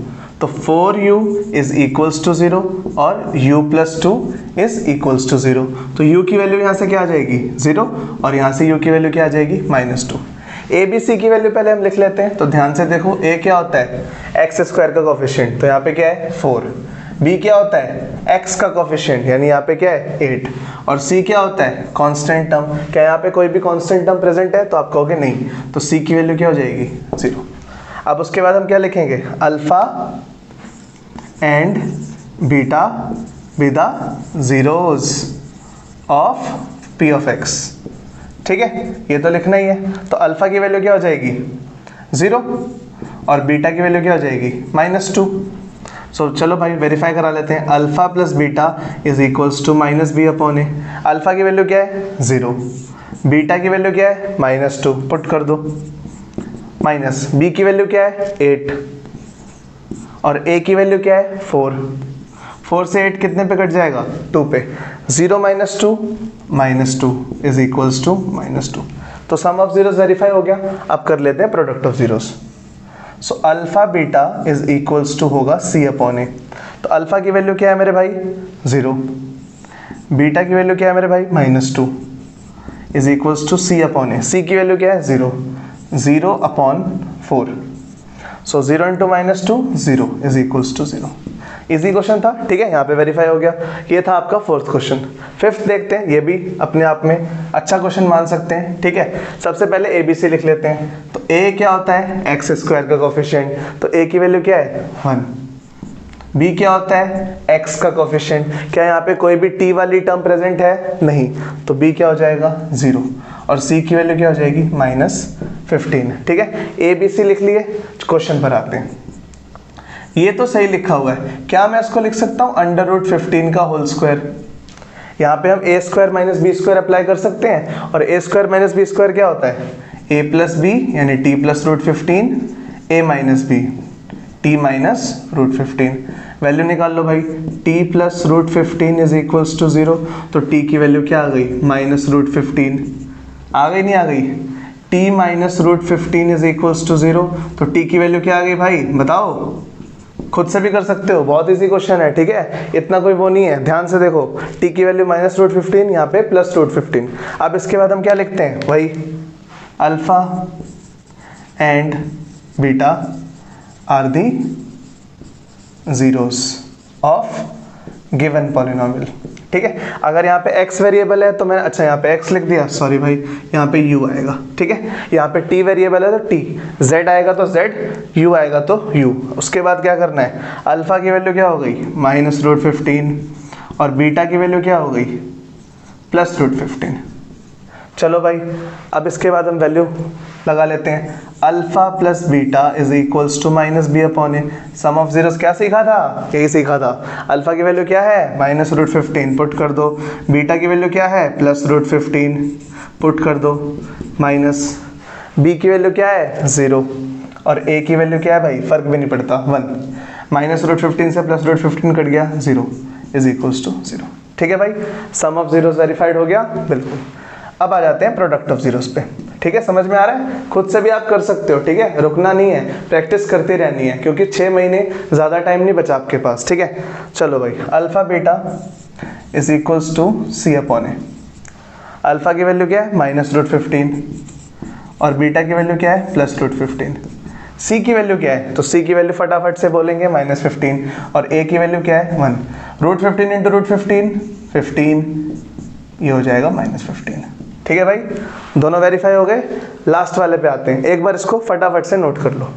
तो 4u इज इक्वल्स टू 0 और u + 2 इज इक्वल्स टू 0। तो u की वैल्यू यहाँ से क्या आ जाएगी 0 और यहाँ से u की वैल्यू क्या आ जाएगी -2। a b c की वैल्यू पहले हम लिख लेते हैं। तो ध्यान से देखो, a क्या होता है x² का कोफिशिएंट, तो यहाँ पे क्या है 4। b क्या होता है x का कोफिशिएंट, यानी यहाँ पे क्या है 8। और c क्या होता है कांस्टेंट टर्म। क्या यहाँ पे कोई भी कांस्टेंट टर्म प्रेजेंट है, तो आप कहोगे नहीं, तो c की वैल्यू क्या हो जाएगी 0। अब उसके बाद हम क्या लिखेंगे, alpha and beta be the zeros of p of x। ठीक है, ये तो लिखना ही है। तो अल्फा की वैल्यू क्या हो जाएगी 0 और बीटा की वैल्यू क्या हो जाएगी -2। सो चलो भाई वेरीफाई करा लेते हैं, alpha plus beta is equals to -b/a। Alpha की वैल्यू क्या है 0, बीटा की वैल्यू क्या है -2, पुट कर दो, माइनस b की वैल्यू क्या है 8 और a की वैल्यू क्या है 4। 4 से 8 कितने पे कट जाएगा 2 पे, 0 - 2 -2 इज इक्वल्स टू -2। तो सम ऑफ जीरोस वेरीफाई हो गया। अब कर लेते हैं product of zeros. So alpha beta is equals to होगा c/a। तो अल्फा की वैल्यू क्या है मेरे भाई 0, बीटा की वैल्यू क्या है मेरे भाई -2 is equals to c/a। c की वैल्यू क्या है 0, 0/4। So 0 × -2 0 is equals to 0। Easy question था। ठीक है, यहाँ पे वेरीफाई हो गया। ये था आपका 4th क्वेश्चन। 5th देखते हैं, ये भी अपने आप में अच्छा क्वेश्चन मान सकते हैं। ठीक है, सबसे पहले ABC लिख लेते हैं। तो a क्या होता है x² का कोफिशिएंट, तो a की वैल्यू क्या है 1। b क्या होता है x का कोफिशिएंट, क्या यहाँ पे कोई भी t वाली टर्म प्रेजेंट है नहीं, तो b क्या हो जाएगा 0 और c की वैल्यू क्या हो जाएगी -15। ठीक है, ABC लिख लिए। क्वेश्चन पर आते हैं। ये तो सही लिखा हुआ है, क्या मैं इसको लिख सकता हूँ √15 का होल स्क्वायर। यहाँ पे हम a² - b² अप्लाई कर सकते हैं, और a² - b² क्या होता है a + b यानी t + √15 a - b t minus root 15। Value निकाल लो भाई, t plus root 15 is equals to 0, तो t की वैल्यू क्या आ गई, माइनस रूट 15। आ गई नहीं आ गई, t minus root 15 is equals to 0, तो t की वैल्यू क्या आ गई भाई बताओ, खुद से भी कर सकते हो, बहुत इजी क्वेश्चन है, ठीक है, इतना कोई वो नहीं है, ध्यान से देखो, t की वैल्यू माइनस रूट 15, यहाँ पे प्लस रूट 15। अब इसके बाद हम क्या लिखते हैं वही, alpha and beta are the zeros of given polynomial, ठीक है। अगर यहाँ पे x वेरिएबल है तो मैं, अच्छा यहाँ पे x लिख दिया, सॉरी भाई, यहाँ पे u आएगा, ठीक है। यहाँ पे t वेरिएबल है तो t, z आएगा तो z, u आएगा तो u। उसके बाद क्या करना है, अल्फा की वैल्यू क्या हो गई, माइनस रूट 15, और बीटा की वैल्यू क्या हो गई, प्लस रूट 15। चलो भाई, अब इसके बाद हम वैल्यू लगा लेते हैं, alpha plus beta is equals to minus B upon a, sum of zeros. क्या सीखा था, यही सीखा था, अल्फा की वैल्यू क्या है, माइनस रूट 15, पुट कर दो, बीटा की वैल्यू क्या है, प्लस रूट 15, पुट कर दो, माइनस बी की वैल्यू क्या है 0, और ए की वैल्यू क्या है भाई, फर्क भी नहीं पड़ता 1, माइनस रूट 15 से प्लस रूट 15 कट गया 0 इज इक्वल्स टू 0, ठीक है भाई। सम ऑफ जीरोस वेरीफाइड हो गया, बिल्कुल। अब आ जाते हैं प्रोडक्ट ऑफ जीरोस पे, ठीक है, समझ में आ रहा है, खुद से भी आप कर सकते हो, ठीक है, रुकना नहीं है, प्रैक्टिस करती रहनी है, क्योंकि 6 महीने ज़्यादा टाइम नहीं बचा आपके पास, ठीक है। चलो भाई, alpha beta is equals to C upon A, alpha की वैल्यू क्या है, माइनस रूट 15, और बीटा की वैल्यू क्या है, प्लस रूट 15। सी की वैल्यू क्या है, तो सी की वैल्यू फटाफट से बोलेंगे, माइनस 15, और ए की वैल्यू क्या है 1, रूट 15 इंटू रूट 15, 15, ये हो जाएगा माइनस 15, ठीक है भाई। दोनों वेरीफाई हो गए, लास्ट वाले पे आते हैं, एक बार इसको फटाफट से नोट कर लो।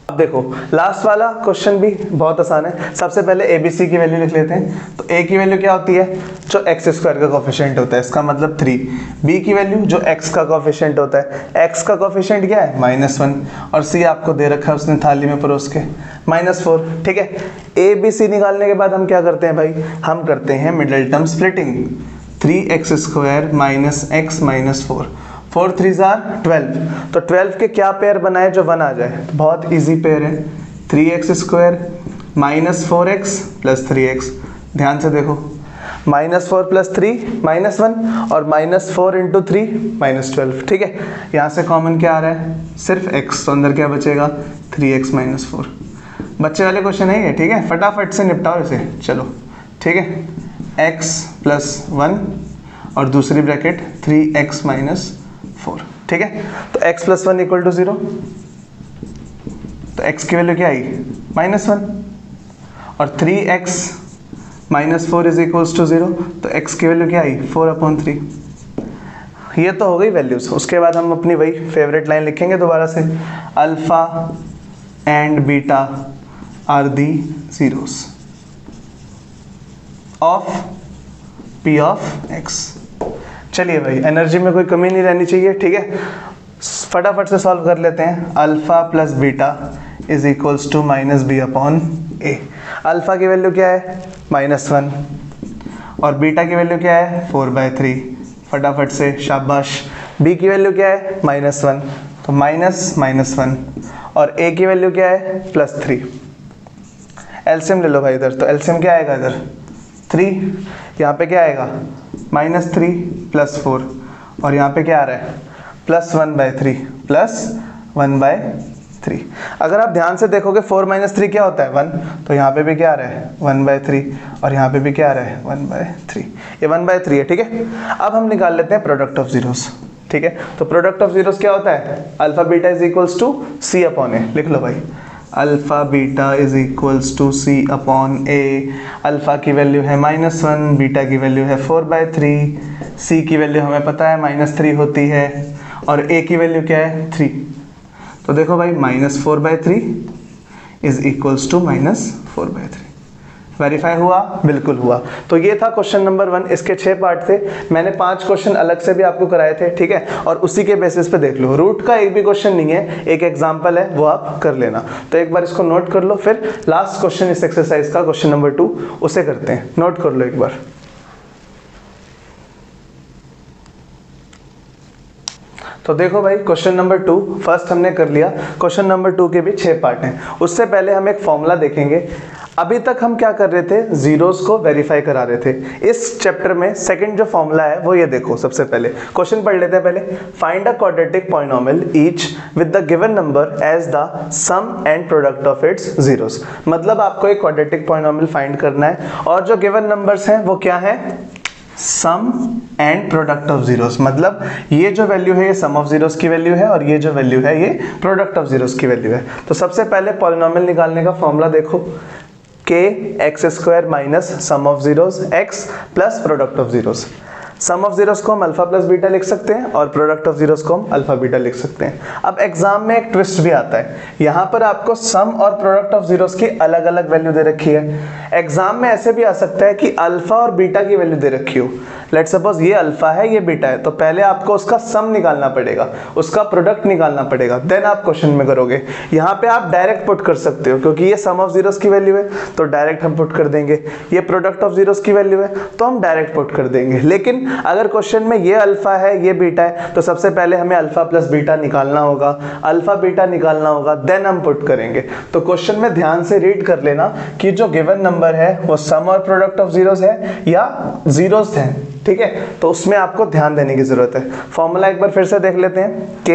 अब देखो, लास्ट वाला क्वेश्चन भी बहुत आसान है। सबसे पहले ABC की वैल्यू लिख लेते हैं। तो A की वैल्यू क्या होती है, जो x स्क्वायर का कोफिशिएंट होता है, इसका मतलब 3। B की वैल्यू जो x का कोफिशिएंट होता है, x का कोफिशिएंट क्या है -1, और C आपको दे रखा है उसने थाली में परोस के -4, ठीक है। ABC निकालने के बाद हम क्या करते हैं भाई, हम करते हैं middle term splitting, 3x square minus x minus 4, 4 3 12, तो 12 के क्या पेयर बनाए जो 1 आ जाए, तो बहुत इजी पेयर है, 3x square minus 4x plus 3x। ध्यान से देखो, -4 प्लस 3 -1, और -4 इंटू 3 -12, ठीक है। यहाँ से कॉमन क्या आ रहा है, सिर्फ x, तो अंदर क्या बचेगा 3x माइनस 4। बच्चे वाले क्वेश्चन है ये, ठीक है, फटाफट से निपटाओ इसे, चलो, ठीक है। x प्लस 1 और दूसरी ब्रैकेट 3x माइनस 4, ठीक है। तो x प्लस 1 इक्वल टू 0, तो x की वैल्यू क्या आई -1, और 3x minus 4 is equals to 0, तो x की वैल्यू क्या आई 4/3। ये तो हो गई वैल्यूज। उसके बाद हम अपनी वही फेवरेट लाइन लिखेंगे दोबारा से, alpha and beta are the zeros of P of x। चलिए भाई, एनर्जी में कोई कमी नहीं रहनी चाहिए, ठीक है, फटाफट से सॉल्व कर लेते हैं। Alpha plus beta is equals to minus B upon A. Alpha की वैल्यू क्या है -1, और बीटा की वैल्यू क्या है 4/3, फटाफट से शाबाश। बी की वैल्यू क्या है -1, तो -1, और ए की वैल्यू क्या है +3। एलसीएम ले लो भाई इधर, तो एलसीएम क्या आएगा इधर 3, यहाँ पे क्या आएगा -3 + 4, और यहाँ पे क्या आ रहा है +1/3, +1/3। अगर आप ध्यान से देखोगे 4 - 3 क्या होता है 1, तो यहाँ पे भी क्या आ रहा है 1/3, और यहाँ पे भी क्या आ रहा है 1/3, ये 1/3 है, ठीक है। अब हम निकाल लेते हैं प्रोडक्ट ऑफ जीरोस, ठीक है। तो प्रोडक्ट ऑफ जीरोस क्या होता है, alpha beta is equals to C upon A. लिख लो भाई, alpha beta is equals to C upon A. Alpha की वैल्यू है -1, बीटा की वैल्यू है 4/3, C की वैल्यू हमें पता है -3 होती है, और A की वैल्यू क्या है 3। तो देखो भाई, -4/3 इज इक्वल्स टू -4/3। वेरीफाई हुआ, बिल्कुल हुआ। तो ये था क्वेश्चन नंबर 1। इसके 6 पार्ट थे, मैंने 5 क्वेश्चन अलग से भी आपको कराए थे, ठीक है, और उसी के बेसिस पे देख लो। रूट का एक भी क्वेश्चन नहीं है, एक एग्जांपल है, वो आप कर लेना। तो एक बार इसको नोट कर लो, फिर लास्ट क्वेश्चन इस एक्सरसाइज का, क्वेश्चन नंबर 2, उसे करते हैं। नोट कर लो एक बार। तो देखो भाई क्वेश्चन नंबर 2 फर्स्ट हमने कर लिया। क्वेश्चन नंबर 2 के भी 6 पार्ट हैं। उससे पहले हम एक फॉर्मूला देखेंगे। अभी तक हम क्या कर रहे थे, जीरोस को वेरीफाई करा रहे थे। इस चैप्टर में सेकंड जो फॉर्मूला है वो ये देखो। सबसे पहले क्वेश्चन पढ़ लेते हैं। पहले find a quadratic polynomial each with the given number as the sum and product of its zeros. मतलब आपको एक क्वाड्रेटिक पॉलिनोमियल फाइंड करना है और जो गिवन नंबर्स हैं वो क्या है, सम एंड प्रोडक्ट ऑफ जीरोस। मतलब ये जो वैल्यू है ये सम ऑफ जीरोस की वैल्यू है और ये जो वैल्यू है ये प्रोडक्ट ऑफ जीरोस की वैल्यू है। तो सबसे पहले पॉलिनोमियल निकालने का फॉर्मूला देखो, k x square minus sum of zeros x plus product of zeros. Sum of zeros को हम अल्फा प्लस बीटा लिख सकते हैं और प्रोडक्ट ऑफ जीरोस को हम अल्फा बीटा लिख सकते हैं। अब एग्जाम में एक ट्विस्ट भी आता है, यहाँ पर आपको सम और प्रोडक्ट ऑफ जीरोस की अलग अलग वैल्यू दे रखी है। एग्जाम में ऐसे भी आ सकता है कि अल्फा और बीटा की वैल्यू दे रखी हो। लेट सपोज ये अल्फा है ये बीटा है, तो पहले आपको उसका सम निकालना पड़ेगा, उसका प्रोडक्ट निकालना पड़ेगा, देन आप क्वेश्चन में करोगे। यहाँ पे आप डायरेक्ट पुट कर सकते हो क्योंकि ये सम ऑफ जीरोस की वैल्यू है तो डायरेक्ट हम पुट कर देंगे, ये प्रोडक्ट ऑफ जीरोस की वैल्यू है तो हम डायरेक्ट पुट कर देंगे। लेकिन अगर क्वेश्चन में ये अल्फा है ये बीटा है तो सबसे पहले हमें अल्फा प्लस बीटा निकालना होगा, अल्फा बीटा निकालना होगा, देन हम पुट करेंगे। तो क्वेश्चन में ध्यान से रीड कर लेना कि जो गिवन नंबर है वो सम और प्रोडक्ट ऑफ जीरोस है या जीरोस है, ठीक है। तो उसमें आपको ध्यान देने की जरूरत है। फॉर्मूला एक बार फिर से देख लेते हैं, k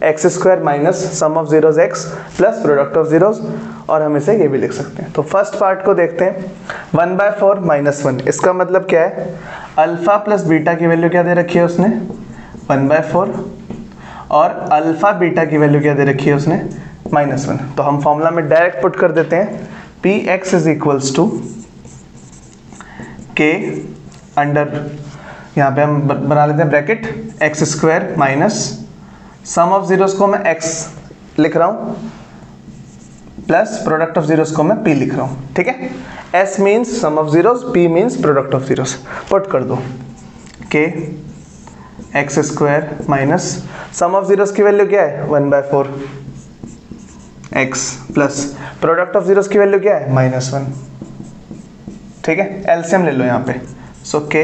x square minus sum of zeros x plus product of zeros, और हम इसे ये भी लिख सकते हैं। तो फर्स्ट पार्ट को देखते हैं, 1/4 माइनस 1। इसका मतलब क्या है, अल्फा प्लस बीटा की वैल्यू क्या दे रखी है उसने, 1/4, और अल्फा बीटा की वैल्यू क्या दे रखी है उसने, -1। तो हम फॉर्मूला में डायरेक्ट पुट कर देते हैं, px is equals to k under, यहाँ पे हम बना लेते हैं bracket, x square minus sum of zeros को मैं x लिख रहा हूँ प्लस प्रोडक्ट ऑफ जीरोस को मैं p लिख रहा हूँ, ठीक है। s means sum of zeros, p means product of zeros. Put कर दो k x square minus sum of zeros की वैल्यू क्या है 1/4 x plus product of zeros की वैल्यू क्या है -1, ठीक है। एलसीएम ले लो यहाँ पे। सो k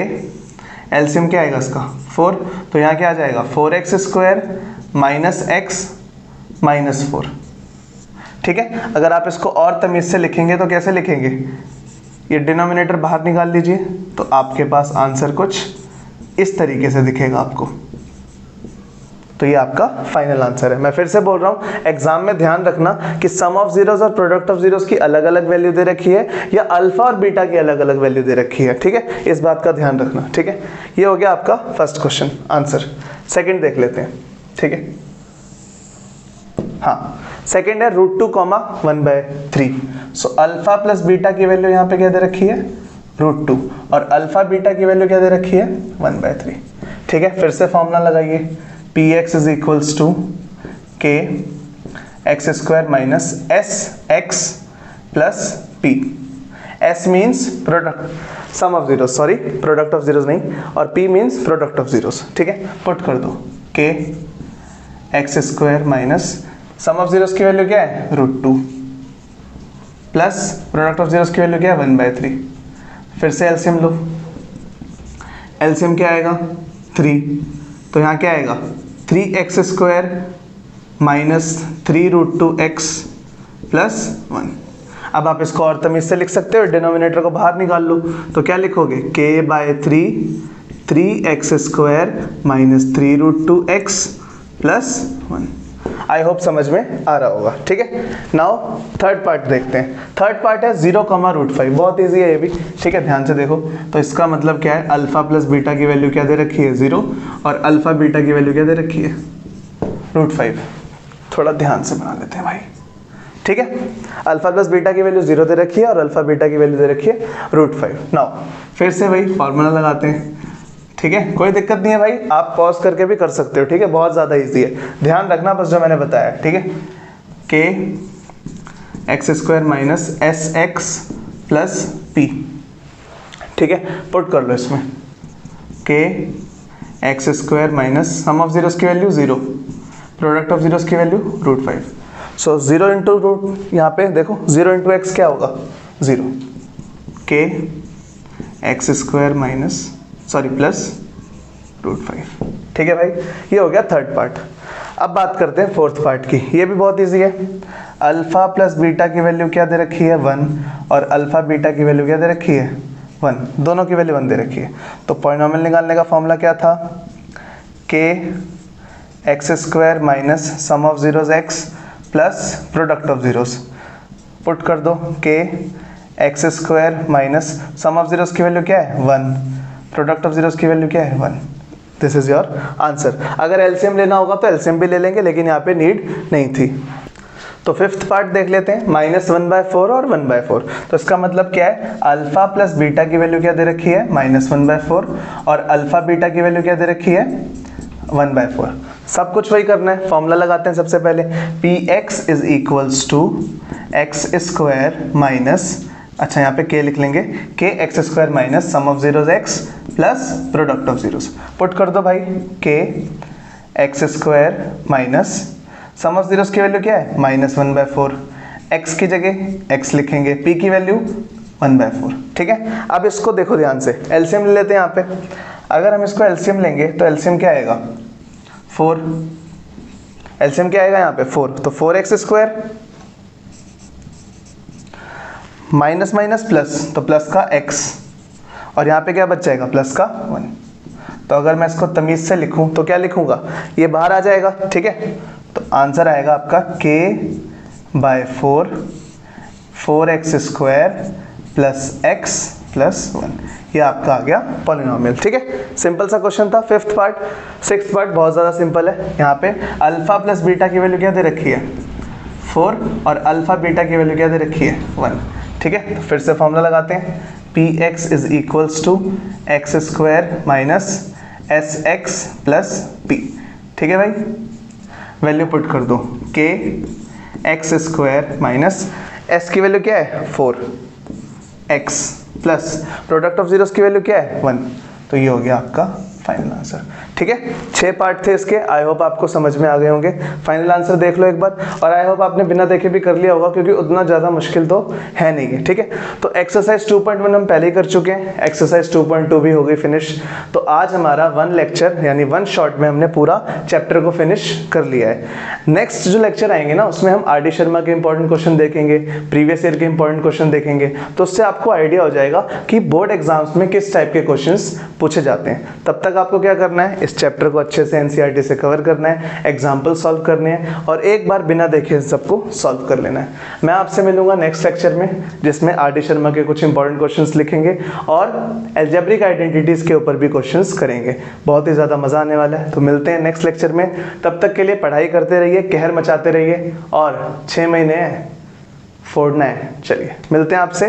एलसीएम क्या आएगा इसका 4, तो यहाँ क्या आ जाएगा 4x square minus x minus 4, ठीक है। अगर आप इसको और तमीज से लिखेंगे तो कैसे लिखेंगे, ये डिनोमिनेटर बाहर निकाल लीजिए तो आपके पास आंसर कुछ इस तरीके से दिखेगा आपको। तो ये आपका फाइनल आंसर है। मैं फिर से बोल रहा हूँ, एग्जाम में ध्यान रखना कि सम ऑफ जीरोस और प्रोडक्ट ऑफ जीरोस की अलग अलग वैल्यू दे रखी है या अल्फा और बीटा की अलग अलग वैल्यू दे रखी है, ठीक है। इस बात का ध्यान रखना, ठीक है। ये हो गया आपका फर्स्ट क्वेश्चन आंसर। सेकंड देख लेते हैं, ठीक है। हाँ, सेकंड है √2, 1/3। सो अल्फा प्लस बीटा की वैल्यू यहाँ पे क्या दे रखी है √2, और अल्फा बीटा की वैल्यू क्या दे रखी है 1/3, ठीक है। फिर से फॉर्मूला लगाइए, px is equals to k x square minus s x plus p। s means product sum of zeros, sorry product of zeros नहीं, और p means product of zeros, ठीक है। पुट कर दो k x square minus sum of zeros की value क्या है √2 plus product of zeros की वैल्यू क्या है 1/3। फिर से एलसीएम लो, एलसीएम क्या आएगा 3, तो यहाँ क्या आएगा 3x square minus 3√2x plus 1। अब आप इसको और तमीज से लिख सकते हो, डिनोमिनेटर को बाहर निकाल लो तो क्या लिखोगे k/3 3x square minus 3√2x plus 1। I hope समझ में आ रहा होगा, ठीक है। नाउ थर्ड पार्ट देखते हैं। थर्ड पार्ट है 0, √5। बहुत इजी है ये भी, ठीक है। ध्यान से देखो, तो इसका मतलब क्या है, अल्फा प्लस बीटा की वैल्यू क्या दे रखी है 0, और अल्फा बीटा की वैल्यू क्या दे रखी है √5। थोड़ा ध्यान से बना लेते हैं भाई, ठीक है। अल्फा प्लस बीटा की वैल्यू 0 दे रखी है और अल्फा बीटा की वैल्यू दे रखी है √5। नाउ फिर से वही फॉर्मूला लगाते हैं, ठीक है। कोई दिक्कत नहीं है भाई, आप पॉज करके भी कर सकते हो, ठीक है। बहुत ज़्यादा इजी है, ध्यान रखना बस जो मैंने बताया, ठीक है। k x square minus s x plus p, ठीक है। पुट कर लो इसमें k x square minus sum of zeros की वैल्यू 0, प्रोडक्ट ऑफ जीरोस की वैल्यू √5। सो 0 इंटू रूट, यहाँ पे देखो 0 इंटू एक्स क्या होगा 0, k x square minus sorry plus √5, ठीक है भाई, ये हो गया थर्ड पार्ट। अब बात करते हैं फोर्थ पार्ट की, ये भी बहुत ईजी है। अल्फा प्लस बीटा की वैल्यू क्या दे रखी है 1, और अल्फा बीटा की वैल्यू क्या दे रखी है 1, दोनों की वैल्यू 1 दे रखी है। तो पॉलिनोमियल निकालने का फॉर्मूला क्या था, के x square minus sum of zeros x plus product of zeros. Put कर दो, k x square minus sum of zeros की वैल्यू क्या है 1, प्रोडक्ट ऑफ जीरोस की वैल्यू क्या है 1। This is your answer. अगर एलसीएम लेना होगा तो एलसीएम भी ले लेंगे, लेकिन यहाँ पे नीड नहीं थी। तो फिफ्थ पार्ट देख लेते हैं, -1/4 और 1/4। तो इसका मतलब क्या है, अल्फा प्लस बीटा की वैल्यू क्या दे रखी है -1/4, और अल्फा बीटा की वैल्यू क्या दे रखी है 1/4। सब कुछ वही करना है, फॉर्मूला लगाते हैं सबसे पहले, p x is equals to x square minus, अच्छा यहाँ पे के लिख लेंगे, k x square minus sum of zeros x plus product of zeros. Put कर दो भाई, k x square minus sum of zeros की वैल्यू क्या है -1/4, एक्स की जगह एक्स लिखेंगे, पी की वैल्यू 1/4। ठीक है, अब इसको देखो ध्यान से, एलसीएम ले लेते हैं यहाँ पे। अगर हम इसको एलसीएम लेंगे तो एलसीएम क्या आएगा 4, एलसीएम क्या आएगा यहाँ पे 4, तो 4x square minus minus plus, तो प्लस का x, और यहाँ पे क्या बच जाएगा प्लस का 1। तो अगर मैं इसको तमीज से लिखूं तो क्या लिखूंगा, ये बाहर आ जाएगा। ठीक है, तो आंसर आएगा आपका k/4 4x square plus x plus 1, ये आपका आ गया पॉलिनोमियल। ठीक है, सिंपल सा क्वेश्चन था फिफ्थ पार्ट। सिक्स्थ पार्ट बहुत ज़्यादा सिंपल है। यहाँ पे अल्फा प्लस बीटा की वैल्यू क्या दे रखी है 4, और अल्फा बीटा की वैल्यू क्या दे रखी है 1। ठीक है, तो फिर से फॉर्मूला लगाते हैं, p x is equals to x square minus s x plus p. ठीक है भाई, वैल्यू पुट कर दो, k x square minus s की वैल्यू क्या है 4 x plus product of zeros की वैल्यू क्या है 1। तो ये हो गया आपका फाइनल आंसर। ठीक है, 6 पार्ट थे इसके, आई होप आपको समझ में आ गए होंगे। फाइनल आंसर देख लो एक बार, और आई होप आपने बिना देखे भी कर लिया होगा, क्योंकि उतना ज़्यादा मुश्किल तो है नहीं है। ठीक है, तो एक्सरसाइज 2.1 हम पहले ही कर चुके हैं, एक्सरसाइज 2.2 भी हो गई फिनिश। तो आज हमारा 1 लेक्चर यानी 1 शॉट में हमने पूरा चैप्टर को फिनिश कर लिया है। नेक्स्ट जो लेक्चर आएंगे ना, उसमें हम आर डी शर्मा के इंपॉर्टेंट क्वेश्चन देखेंगे, प्रीवियस ईयर के इंपॉर्टेंट क्वेश्चन देखेंगे, तो उससे आपको आइडिया हो जाएगा कि बोर्ड एग्जाम्स में किस टाइप के क्वेश्चंस पूछे जाते हैं। तब तक आपको क्या करना है, इस चैप्टर को अच्छे से एनसीईआरटी से कवर करना है, एग्जाम्पल सॉल्व करने हैं, और एक बार बिना देखे सबको सॉल्व कर लेना है। मैं आपसे मिलूंगा नेक्स्ट लेक्चर में, जिसमें आर डी शर्मा के कुछ इंपॉर्टेंट क्वेश्चंस लिखेंगे और अलजेब्रिक आइडेंटिटीज के ऊपर भी क्वेश्चंस करेंगे। बहुत ही ज़्यादा मज़ा आने वाला है। तो मिलते हैं नेक्स्ट लेक्चर में, तब तक के लिए पढ़ाई करते रहिए, कहर मचाते रहिए, और 6 महीने फोड़ना है। चलिए मिलते हैं आपसे।